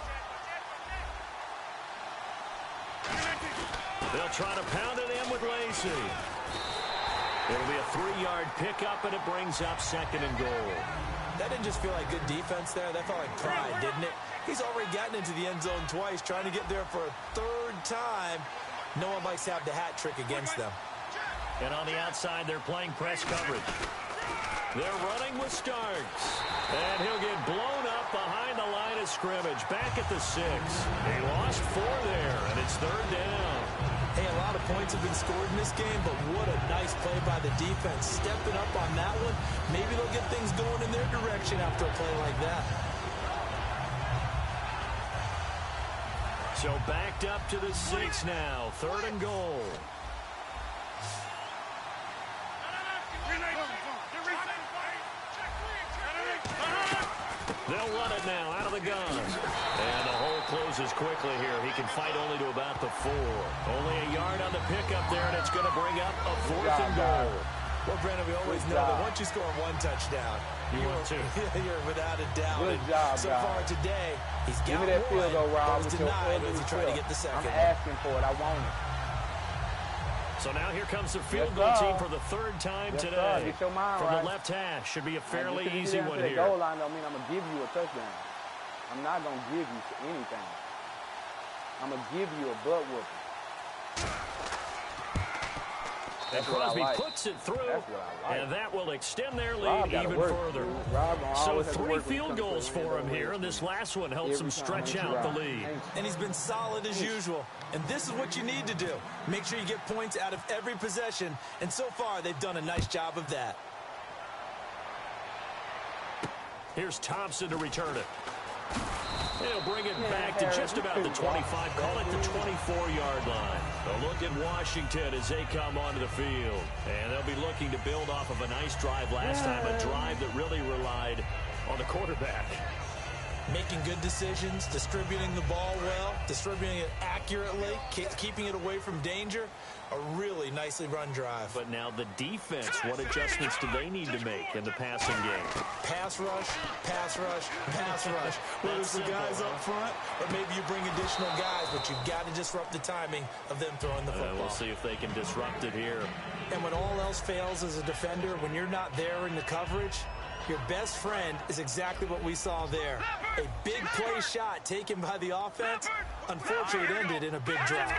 They'll try to pound it in with Lacy. It'll be a 3-yard pickup, and it brings up 2nd and goal. That didn't just feel like good defense there. That felt like pride, didn't it? He's already gotten into the end zone twice, trying to get there for a 3rd time. No one likes to have the hat trick against them. And on the outside, they're playing press coverage. They're running with Starks. And he'll get blown up behind the line of scrimmage. Back at the 6. He lost 4 there, and it's 3rd down. Hey, a lot of points have been scored in this game, but what a nice play by the defense. Stepping up on that one. Maybe they'll get things going in their direction after a play like that. So backed up to the 6 now. 3rd and goal. They'll run it now out of the gun. And the hole closes quickly here. He can fight only to about the 4. Only a yard on the pickup there, and it's going to bring up a 4th and goal. Well, Brandon, we always know that once you score 1 touchdown, you're without a doubt. Good job, so far today, he's got Give me that field goal, Rob. was denied as he tried to get the 2nd. I'm asking for it. I want it. So now here comes the field goal team for the 3rd time today. Get your mind From right. the left hash. Should be a fairly easy one the here. Goal line don't mean I'm going to give you a touchdown. I'm not going to give you anything. I'm going to give you a butt whooping. And Crosby puts it through, and that will extend their lead even further. So 3 field goals for him here, and this last one helps him stretch out the lead. And he's been solid as usual. And this is what you need to do. Make sure you get points out of every possession, and so far they've done a nice job of that. Here's Thompson to return it. They'll bring it back to just about the 25, call it the 24-yard line. A look at Washington as they come onto the field. And they'll be looking to build off of a nice drive last time, a drive that really relied on the quarterback. Making good decisions, distributing the ball well, distributing it accurately, keeping it away from danger. A really nicely run drive. But now the defense, what adjustments do they need to make in the passing game? Pass rush, pass rush, pass rush. Whether it's the guys up front or maybe you bring additional guys, but you've got to disrupt the timing of them throwing the football. We'll see if they can disrupt it here. And when all else fails as a defender, when you're not there in the coverage, your best friend is exactly what we saw there. A big play shot taken by the offense. Unfortunately, it ended in a big drop.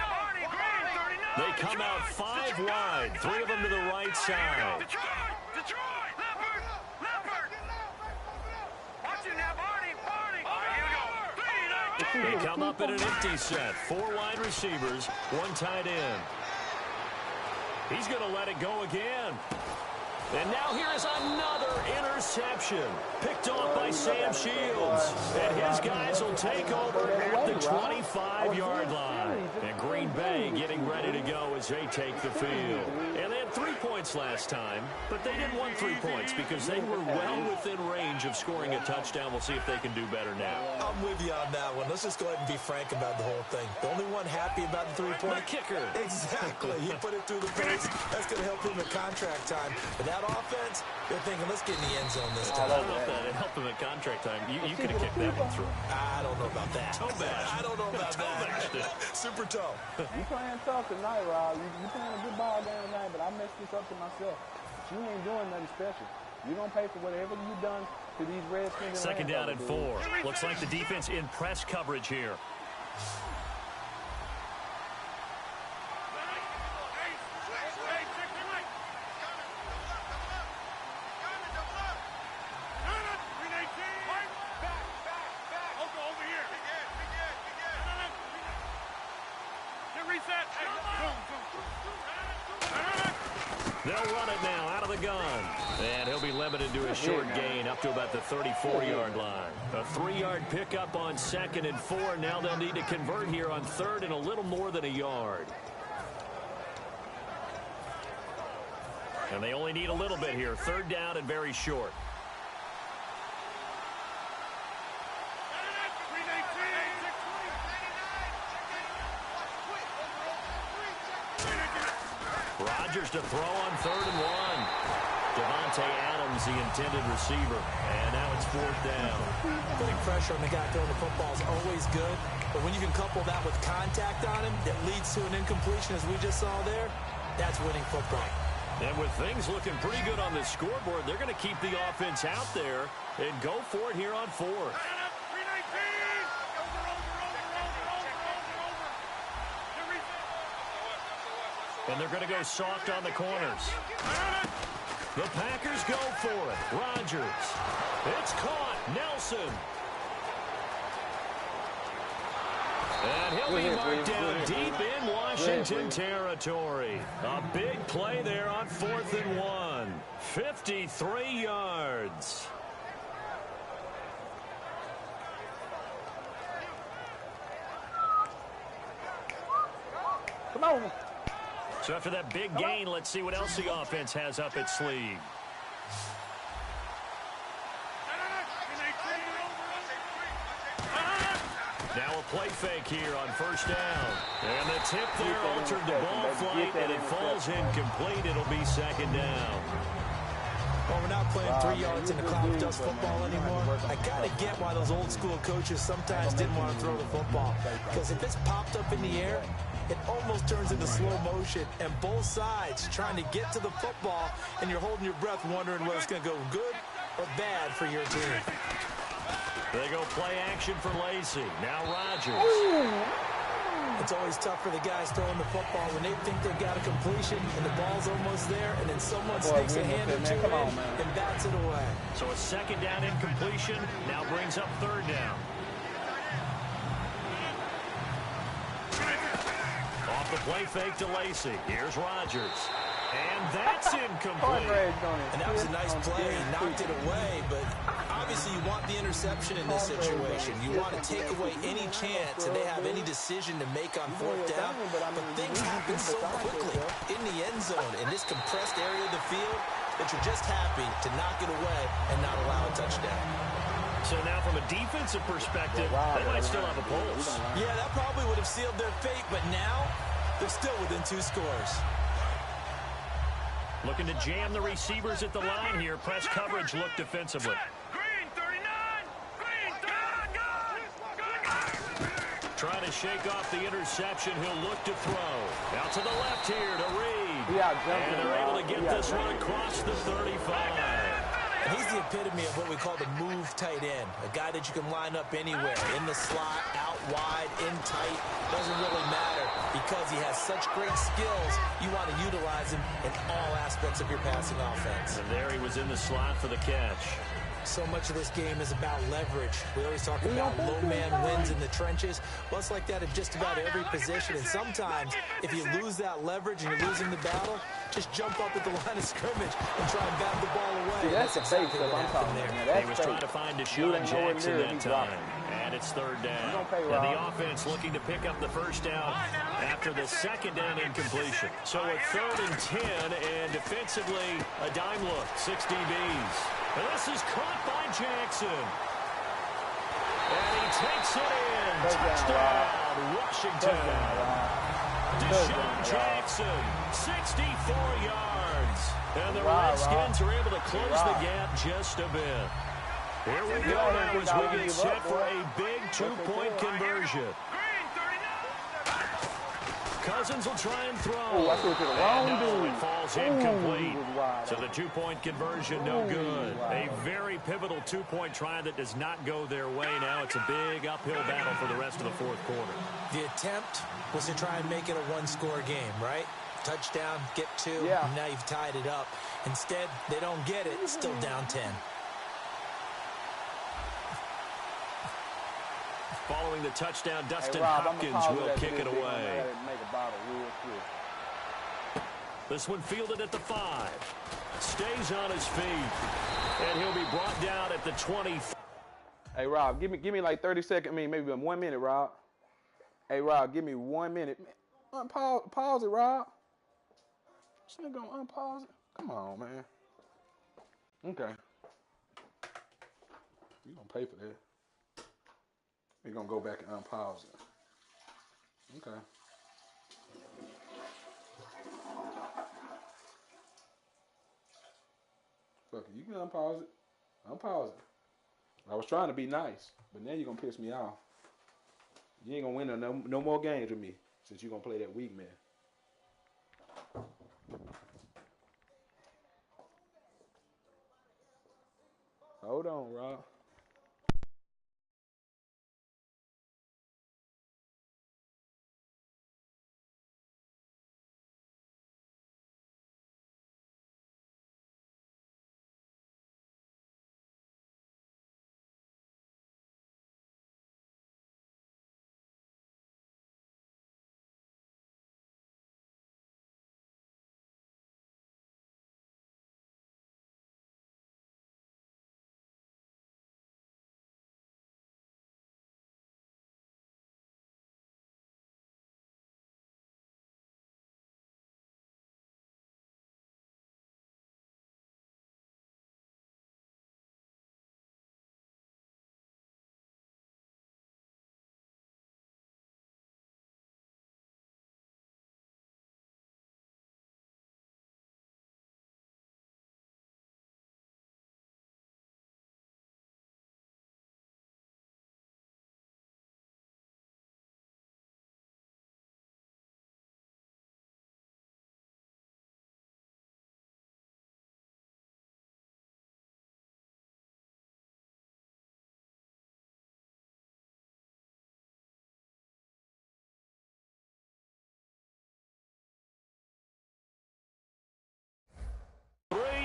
They come out 5 wide, 3 of them to the right side. They come up in an empty set. 4 wide receivers, 1 tight end. He's going to let it go again. And now here is another interception. Picked off by Sam Shields. And his guys will take over at the 25-yard line. And Green Bay getting ready to go as they take the field. And they had 3 points last time, but they didn't want 3 points because they were well within range of scoring a touchdown. We'll see if they can do better now. I'm with you on that one. Let's just go ahead and be frank about the whole thing. The only one happy about the 3-point kicker. Exactly. He put it through the face. That's going to help him at contract time. But that offense, they're thinking, let's get in the end zone this time. I love that. It helped him at contract time. You could have kicked that one through. I don't know about that. Toe bash. I don't know about that. Super toe. You playing tough tonight, Rob. You playing a good ball game tonight, but I messed this up to myself. You ain't doing nothing special. You're going to pay for whatever you've done to these Redskins. Second down and 4. Looks like the defense in press coverage here. They'll run it now out of the gun. And he'll be limited to a short gain up to about the 34-yard line. A 3-yard pickup on 2nd and 4. Now they'll need to convert here on 3rd and a little more than a yard. And they only need a little bit here. 3rd down and very short. Rodgers to throw on 3rd and 1. Devontae Adams, the intended receiver. And now it's 4th down. Putting pressure on the guy throwing the football is always good. But when you can couple that with contact on him that leads to an incompletion, as we just saw there, that's winning football. And with things looking pretty good on the scoreboard, they're going to keep the offense out there and go for it here on 4th. And they're going to go soft on the corners. The Packers go for it. Rodgers. It's caught. Nelson. And he'll be marked down deep in Washington territory. A big play there on 4th and 1. 53 yards. Come on. So after that big gain, let's see what else the offense has up its sleeve. Now a play fake here on 1st down. And the tip there altered the ball flight, and it falls incomplete. It'll be 2nd down. Well, we're not playing 3 yards in the cloud of dust football anymore. I kind of get why those old school coaches sometimes didn't want to throw the football. Because if it's popped up in the air, it almost turns into slow motion, and both sides trying to get to the football, and you're holding your breath wondering whether it's going to go good or bad for your team. They go play action for Lacy. Now Rodgers. It's always tough for the guys throwing the football when they think they've got a completion and the ball's almost there, and then someone sneaks a hand or two in and bats it away. So a 2nd down incompletion now brings up 3rd down. Off the play fake to Lacy. Here's Rodgers. And that's incomplete. And that was a nice play. He knocked it away, but obviously you want the interception in this situation. You want to take away any chance and they have any decision to make on fourth down. But things happen so quickly in the end zone in this compressed area of the field that you're just happy to knock it away and not allow a touchdown. So now from a defensive perspective, they might still have a pulse. Yeah, that probably would have sealed their fate, but now they're still within 2 scores. Looking to jam the receivers at the line here. Press coverage look defensively. Green 39! Green 39! Trying to shake off the interception. He'll look to throw. Out to the left here to Reed. And they're able to get this one across the 35. And he's the epitome of what we call the move tight end. A guy that you can line up anywhere. In the slot, out wide, in tight. Doesn't really matter because he has such great skills. You want to utilize him in all aspects of your passing offense. And there he was in the slot for the catch. So much of this game is about leverage. We always talk about low man wins in the trenches. Well, it's like that in just about every position. And sometimes, if you lose that leverage and you're losing the battle, just jump up at the line of scrimmage and try and bat the ball away. See, that's exactly what happened there. He was trying to find Deshaun Jackson that time. And it's third down. And the offense looking to pick up the first down after the second down incompletion. So a 3rd and 10, and defensively, a dime look, 6 DBs. And this is caught by Jackson. And he takes it in. Touchdown, Washington. Deshaun Jackson, 64 yards. And the Redskins are able to close the gap just a bit. Here we go now as we get set for a big 2-point conversion. Cousins will try and throw. It falls incomplete. So the 2-point conversion, no good. A very pivotal 2-point try that does not go their way now. It's a big uphill battle for the rest of the fourth quarter. The attempt was to try and make it a 1-score game, right? Touchdown, get 2, and now you've tied it up. Instead, they don't get it, still down 10. Following the touchdown, Dustin Hopkins will kick it away. This one fielded at the 5. Stays on his feet. And he'll be brought down at the 20. Hey, Rob, give me like 30 seconds. I mean, maybe 1 minute, Rob. Hey, Rob, give me 1 minute. Pause it, Rob. This nigga gonna unpause it? Come on, man. Okay. You gonna pay for that. We're going to go back and unpause it. Okay. Fuck it. You can unpause it. Unpause it. I was trying to be nice, but now you're going to piss me off. You ain't going to win no more games with me since you're going to play that weak man. Hold on, Rob.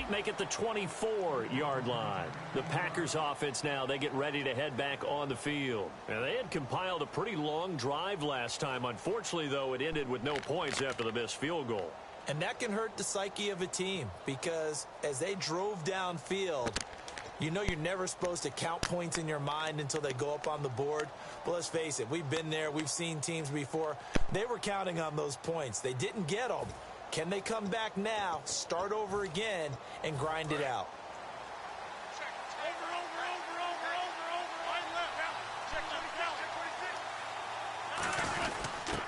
Make it the 24-yard line. The Packers offense now, they get ready to head back on the field. And they had compiled a pretty long drive last time. Unfortunately, though, it ended with no points after the missed field goal. And that can hurt the psyche of a team because as they drove downfield, You know you're never supposed to count points in your mind until they go up on the board. But let's face it, we've been there. We've seen teams before. They were counting on those points. They didn't get them. Can they come back now, start over again, and grind it out?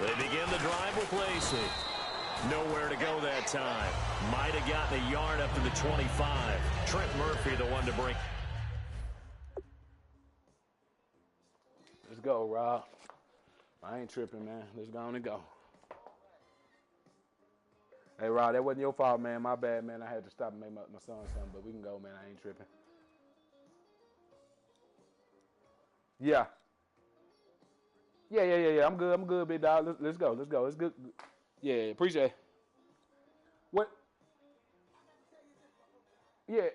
They begin the drive with Lacey. Nowhere to go that time. Might have gotten a yard up to the 25. Trent Murphy, the one to bring. Let's go, Rob. I ain't tripping, man. Let's go on and go. Hey, Rob, that wasn't your fault, man. My bad, man. I had to stop and make my son something, but we can go, man. I ain't tripping. Yeah. Yeah. I'm good, big dog. Let's go. It's good. Yeah, appreciate it. What? Yeah.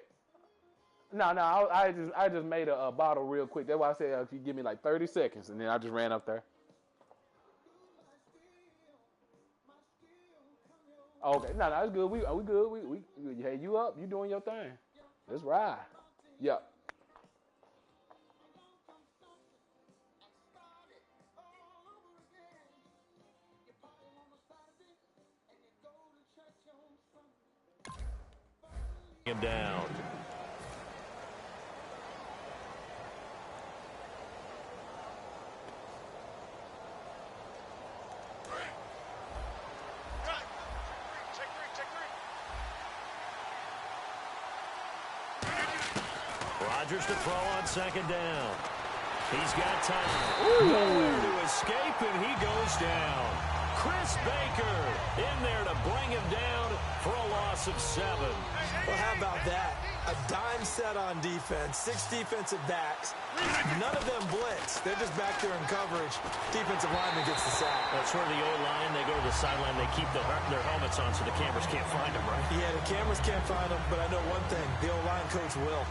No. I just made a bottle real quick. That's why I said if you give me like 30 seconds, and then I just ran up there. Okay. No, it's good. We good. Hey, you up? You doing your thing? Let's ride. Yep. Him down. Rodgers to throw on second down. He's got time. Nowhere to escape, and he goes down. Chris Baker in there to bring him down for a loss of 7. Well, how about that? A dime set on defense, 6 defensive backs. None of them blitz. They're just back there in coverage. Defensive lineman gets the sack. That's where the O-line, they go to the sideline, they keep their helmets on so the cameras can't find them, right? Yeah, the cameras can't find them, but I know one thing. The O-line coach will.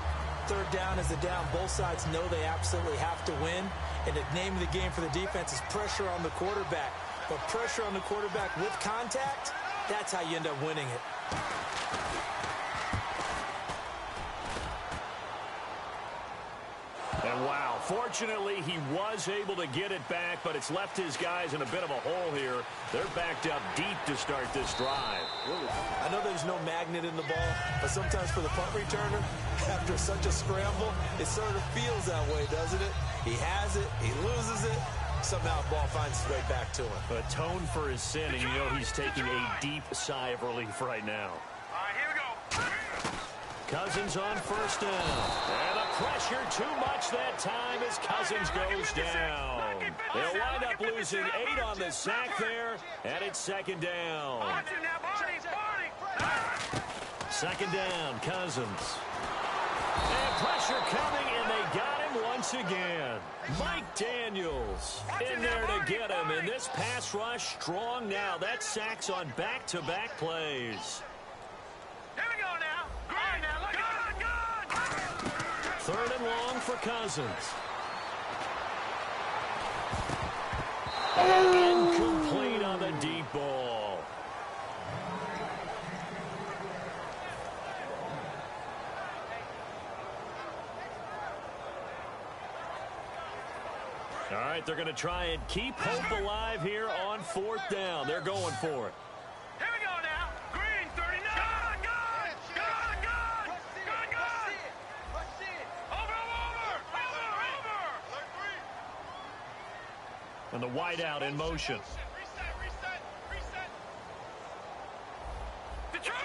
Third down is a down. Both sides know they absolutely have to win. And the name of the game for the defense is pressure on the quarterback. But pressure on the quarterback with contact, that's how you end up winning it. And wow, fortunately he was able to get it back, but it's left his guys in a bit of a hole here. They're backed up deep to start this drive. I know there's no magnet in the ball, but sometimes for the punt returner, after such a scramble, it sort of feels that way, doesn't it? He has it, he loses it. Somehow the ball finds its way back to him. Atone for his sin, and you know he's taking a deep sigh of relief right now. All right, here we go. Cousins on first down. And the pressure too much that time as Cousins goes down. They'll wind up losing 8 on the sack there, and it's second down. Second down, Cousins. And pressure coming, and they got him once again. Mike Daniels in there to get him, and this pass rush strong now. That sacks on back-to-back plays. Here we go now. Grind now. Look at it. Third and long for Cousins. Incomplete on the deep ball. All right, they're going to try and keep hope alive here on fourth down. They're going for it. Here we go now. Green, 39. Good. Over. And the wideout in motion. Reset. Detroit.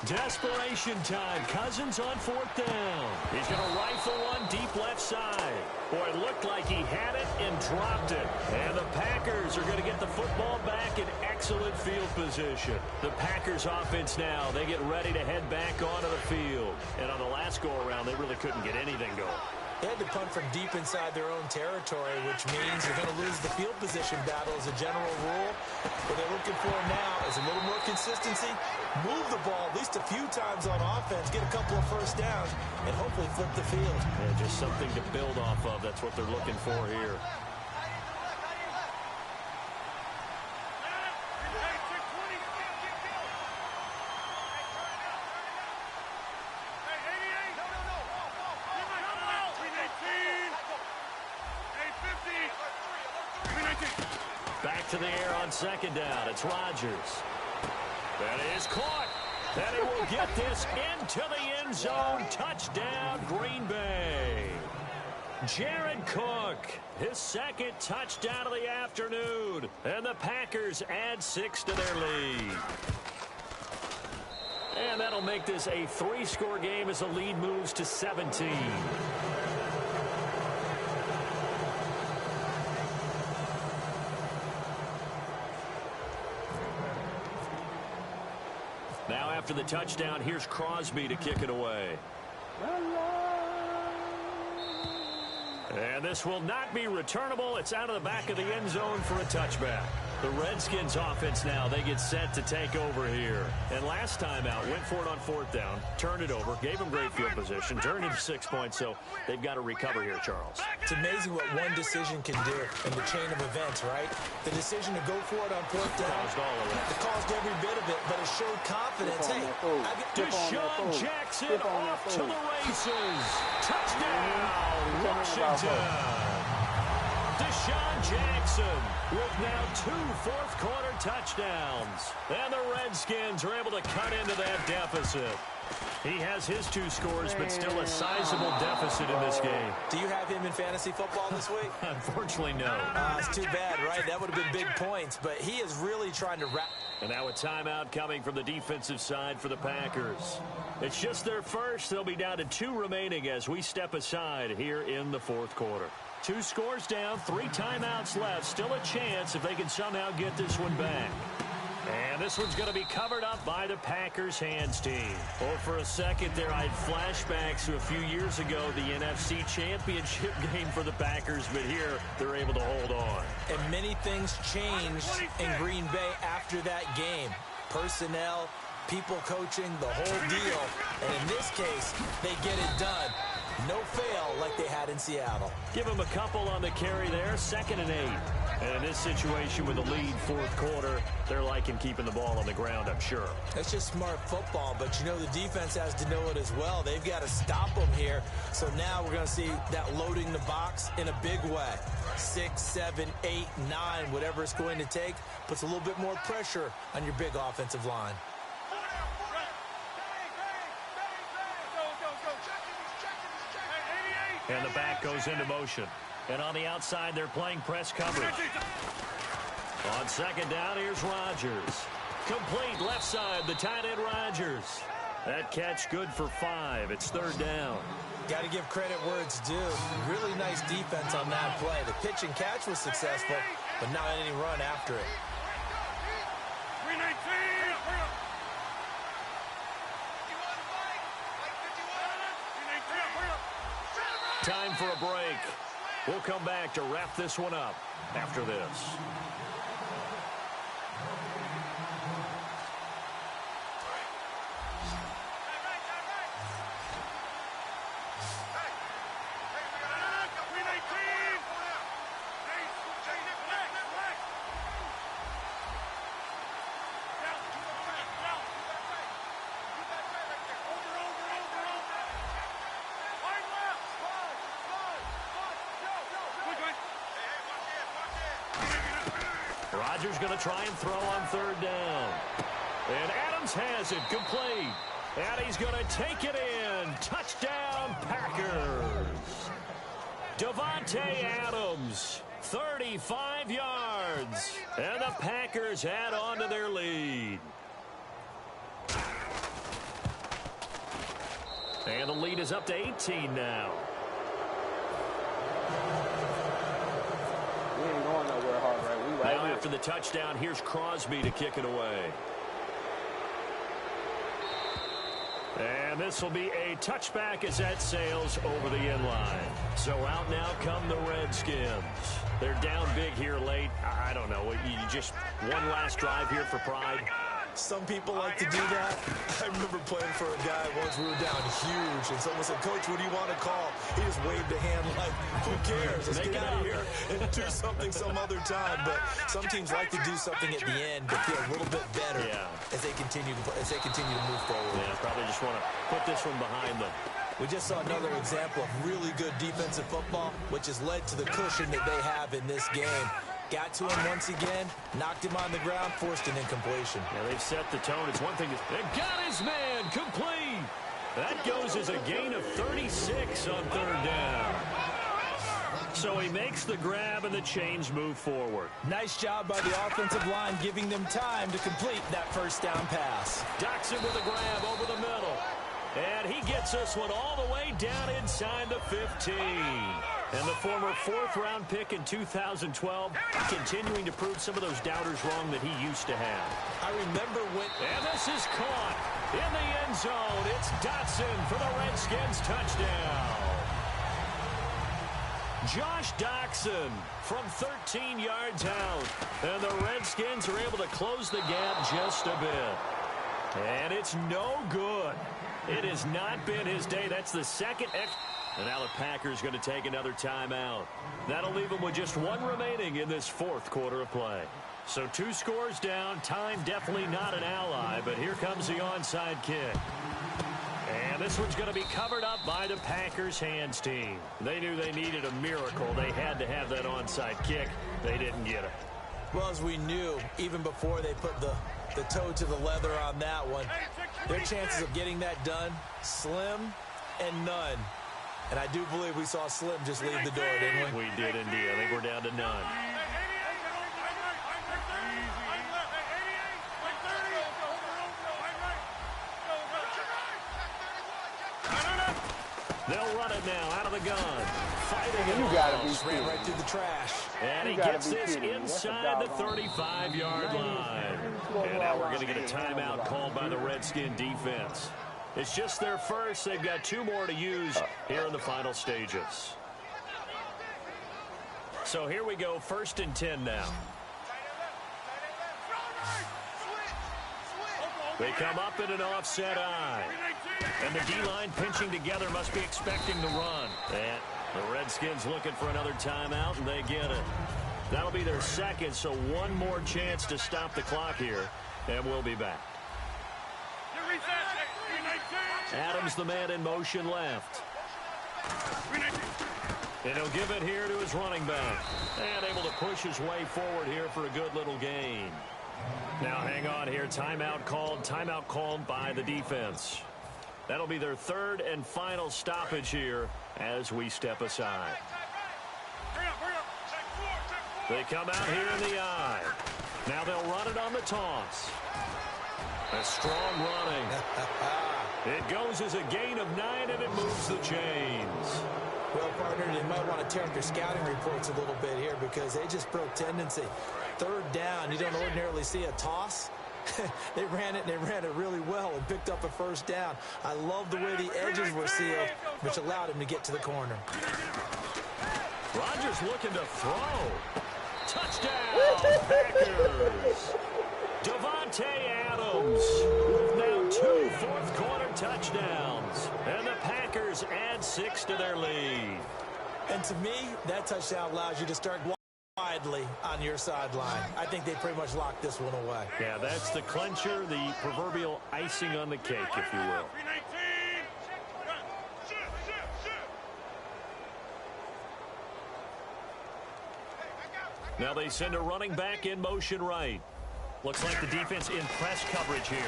Desperation time. Cousins on fourth down. He's going to rifle one deep left side. Boy, it looked like he had it and dropped it. And the Packers are going to get the football back in excellent field position. The Packers offense now, they get ready to head back onto the field. And on the last go-around, they really couldn't get anything going. They had to punt from deep inside their own territory, which means you're going to lose the field position battle as a general rule. What they're looking for now is a little more consistency, move the ball at least a few times on offense, get a couple of first downs, and hopefully flip the field. Yeah, just something to build off of. That's what they're looking for here. to the air on second down. It's Rodgers. That is caught. And he will get this into the end zone. Touchdown, Green Bay. Jared Cook, his second touchdown of the afternoon. And the Packers add 6 to their lead. And that'll make this a 3-score game as the lead moves to 17. Now after the touchdown, here's Crosby to kick it away. And this will not be returnable. It's out of the back of the end zone for a touchback. The Redskins offense now, they get set to take over here. And last time out, went for it on 4th down, turned it over, gave them great field position, turned into 6 points, so they've got to recover here, Charles. It's amazing what one decision can do in the chain of events, right? The decision to go for it on 4th down, Caused all of it. it caused every bit of it, but it showed confidence. Hey, Deshaun Jackson off to the races. Touchdown, Washington. Deshaun Jackson with now 2 fourth-quarter touchdowns. And the Redskins are able to cut into that deficit. He has his 2 scores, but still a sizable deficit in this game. Do you have him in fantasy football this week? Unfortunately, no. It's too bad, right? That would have been big points, but he is really trying to wrap. And now a timeout coming from the defensive side for the Packers. It's just their first. They'll be down to 2 remaining as we step aside here in the 4th quarter. 2 scores down, 3 timeouts left. Still a chance if they can somehow get this one back. And this one's going to be covered up by the Packers hands team. Well, for a second there, I had flashbacks to a few years ago, the NFC Championship game for the Packers, but here they're able to hold on. And many things changed in Green Bay after that game. Personnel, people coaching, the whole deal. And in this case, they get it done. No fail like they had in Seattle. Give them a couple on the carry there, 2nd and 8. And in this situation with the lead 4th quarter, they're liking keeping the ball on the ground, I'm sure. That's just smart football, but you know the defense has to know it as well. They've got to stop them here. So now we're going to see that loading the box in a big way. 6, 7, 8, 9, whatever it's going to take, puts a little bit more pressure on your big offensive line. And the back goes into motion. And on the outside, they're playing press coverage. On 2nd down, here's Rodgers. Complete left side, the tight end Rodgers. That catch good for 5. It's 3rd down. Got to give credit where it's due. Really nice defense on that play. The pitch and catch was successful, but not any run after it. 319. Time for a break. We'll come back to wrap this one up after this. Rodgers going to try and throw on 3rd down. And Adams has it complete. And he's going to take it in. Touchdown, Packers. Davante Adams, 35 yards. And the Packers add on to their lead. And the lead is up to 18 now. We ain't going nowhere hard, right? We right Now here. after the touchdown, here's Crosby to kick it away. And this will be a touchback as that sails over the end line. So out now come the Redskins. They're down big here late. I don't know. You just one last drive here for pride. Some people like to do that. I remember playing for a guy once. We were down huge, and someone said, "Coach, what do you want to call?" He just waved a hand like, "Who cares? Let's get out of here and do something some other time." But some teams like to do something at the end to feel a little bit better as they continue to move forward. Yeah, probably just want to put this one behind them. We just saw another example of really good defensive football, which has led to the cushion that they have in this game. got to him once again, knocked him on the ground, forced an incompletion. Yeah, they've set the tone. It's one thing. They got his man complete. That goes as a gain of 36 on third down. So he makes the grab and the chains move forward. Nice job by the offensive line, giving them time to complete that first down pass. Doxson with a grab over the middle. And he gets this one all the way down inside the 15. And the former fourth-round pick in 2012 continuing to prove some of those doubters wrong that he used to have. I remember when... And this is caught in the end zone. It's Dotson for the Redskins touchdown. Josh Doxson from 13 yards out. And the Redskins are able to close the gap just a bit. And it's no good. It has not been his day. That's the second And now the Packers going to take another timeout. That'll leave them with just one remaining in this fourth quarter of play. So 2 scores down. Time definitely not an ally, but here comes the onside kick. And this one's going to be covered up by the Packers hands team. They knew they needed a miracle. They had to have that onside kick. They didn't get it. Well, as we knew, even before they put the toe to the leather on that one, their chances of getting that done, slim and none. And I do believe we saw Slim just leave the door, didn't we? We did indeed. I think we're down to none. They'll run it now out of the gun. Fighting you gotta be ran right through the trash. And he gets this inside the 35-yard line. And now we're going to get a timeout called by the Redskin defense. It's just their first. They've got 2 more to use here in the final stages. So here we go, 1st and 10 now. They come up in an offset eye. And the D-line pinching together must be expecting the run. And the Redskins looking for another timeout, and they get it. That'll be their second, so one more chance to stop the clock here, and we'll be back. Adams, the man in motion left. And he'll give it here to his running back. And able to push his way forward here for a good little gain. Now hang on here. Timeout called by the defense. That'll be their 3rd and final stoppage here as we step aside. They come out here in the eye. Now they'll run it on the toss. A strong running. It goes as a gain of 9, and it moves the chains. Well, partner, they might want to tear up their scouting reports a little bit here because they just broke tendency. 3rd down, you don't ordinarily see a toss. They ran it really well and picked up a 1st down. I love the way the edges were sealed, which allowed him to get to the corner. Rodgers looking to throw. Touchdown, Packers. Davante Adams with now 2 fourth-quarter touchdowns. And the Packers add 6 to their lead. And to me, that touchdown allows you to start widely on your sideline. I think they pretty much locked this one away. Yeah, that's the clincher, the proverbial icing on the cake, if you will. Now they send a running back in motion right. Looks like the defense in press coverage here.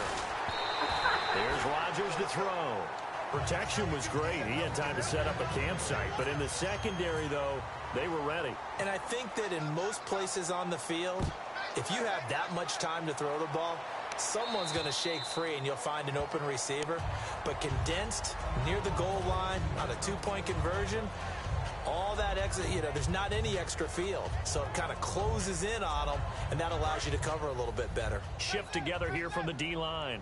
There's Rodgers to throw. Protection was great. He had time to set up a campsite. But in the secondary, though, they were ready. And I think that in most places on the field, if you have that much time to throw the ball, someone's going to shake free and you'll find an open receiver. But condensed near the goal line on a 2-point conversion, all that extra, there's not any extra field. So it kind of closes in on them, and that allows you to cover a little bit better. Shift together here from the D-line.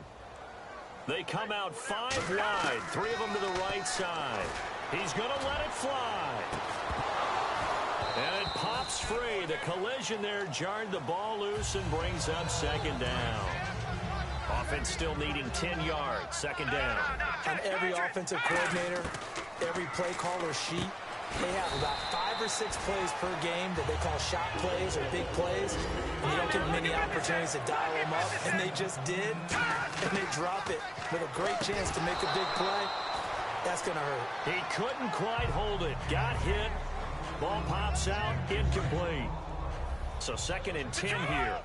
They come out 5 wide, 3 of them to the right side. He's going to let it fly. And it pops free. The collision there jarred the ball loose and brings up 2nd down. Offense still needing 10 yards, 2nd down. On every offensive coordinator, every play caller sheet, they have about 5 or 6 plays per game that they call shot plays or big plays. And you don't get many opportunities to dial them up. And they just did. And they drop it with a great chance to make a big play. That's going to hurt. He couldn't quite hold it. Got hit. Ball pops out. Incomplete. So 2nd and 10 here.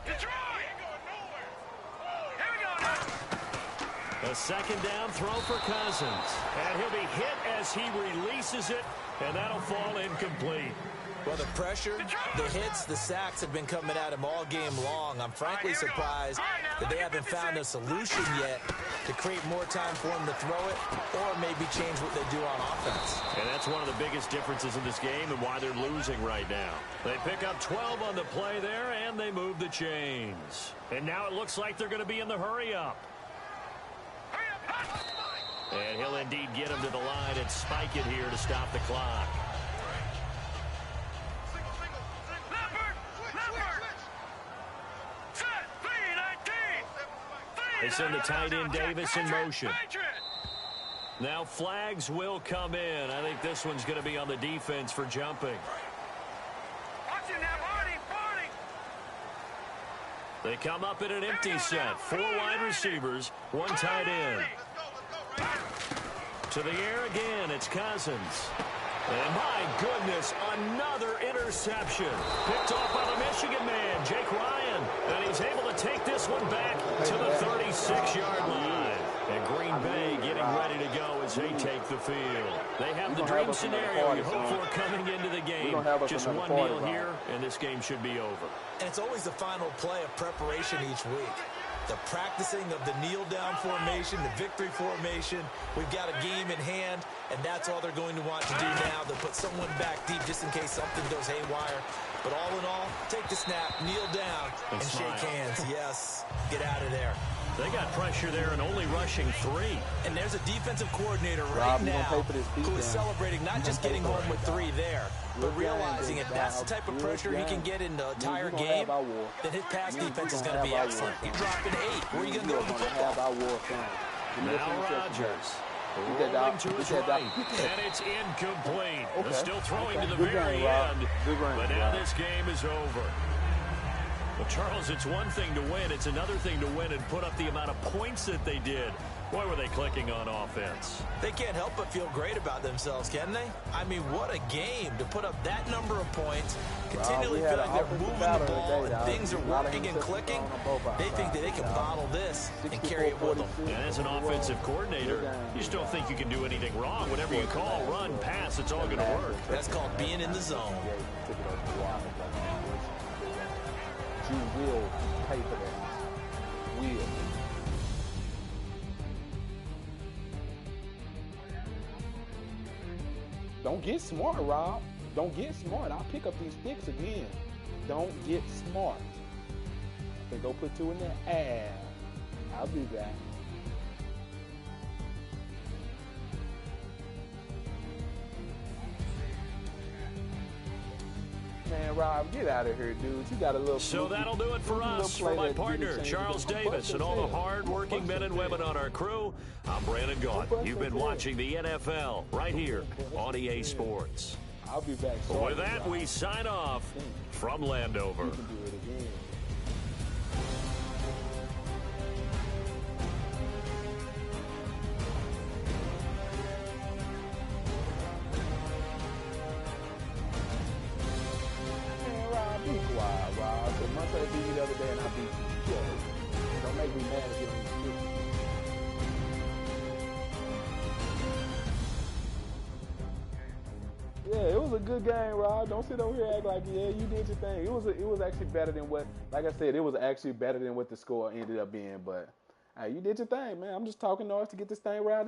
A 2nd down throw for Cousins. And he'll be hit as he releases it, and that'll fall incomplete. Well, the pressure, the hits, the sacks have been coming at him all game long. I'm frankly surprised that they haven't found a solution yet to create more time for him to throw it or maybe change what they do on offense. And that's one of the biggest differences in this game and why they're losing right now. They pick up 12 on the play there, and they move the chains. And now it looks like they're going to be in the hurry-up. And he'll indeed get him to the line and spike it here to stop the clock. They send the tight end Davis in motion. Now flags will come in. I think this one's going to be on the defense for jumping. They come up in an empty set. 4 wide receivers, 1 tight end. To the air again, it's Cousins. And my goodness, another interception. Picked off by the Michigan man, Jake Ryan. And he's able to take this one back to the 36-yard line. And Green Bay getting ready to go as they take the field. They have the dream scenario you hope for coming into the game. Just 1 kneel here, and this game should be over. And it's always the final play of preparation each week. The practicing of the kneel-down formation, the victory formation. We've got a game in hand, and that's all they're going to want to do now. They'll put someone back deep just in case something goes haywire. But all in all, take the snap, kneel down, and shake hands. Yes, get out of there. They got pressure there and only rushing 3. And there's a defensive coordinator right now who is celebrating not just getting home with 3 there, but realizing if that's the type of pressure he can get in the entire game, then his pass defense is going to be excellent. You're dropping 8. Where are you going to go with the football? Now Rodgers rolling to his right, and it's incomplete. They're still throwing to the very end, but now this game is over. Well, Charles, it's one thing to win. It's another thing to win and put up the amount of points that they did. Boy, were they clicking on offense. They can't help but feel great about themselves, can they? I mean, what a game to put up that number of points, continually feel like they're moving the ball and things are working and clicking. They think that they can bottle this and carry it with them. And as an offensive coordinator, you just don't think you can do anything wrong. Whatever you call, run, pass, it's all going to work. That's called being in the zone. You will pay for that. Will. Don't get smart, Rob. Don't get smart. I'll pick up these sticks again. Don't get smart. They go put 2 in there. I'll be back. Man, Rob, get out of here, dude. You got a little... So that'll do it for us. For my partner, Charles Davis, and all the hard-working men and women on our crew, I'm Brandon Gaudin. You've been watching the NFL right here on EA Sports. I'll be back. With that, we sign off from Landover. You can do it again. I beat you the other day and I beat you. Yeah. Don't make me mad if you don't. Yeah, it was a good game, Rob. Don't sit over here and act like, yeah, you did your thing. It was actually better than what, like I said, it was actually better than what the score ended up being. But hey, you did your thing, man. I'm just talking noise to get this thing right.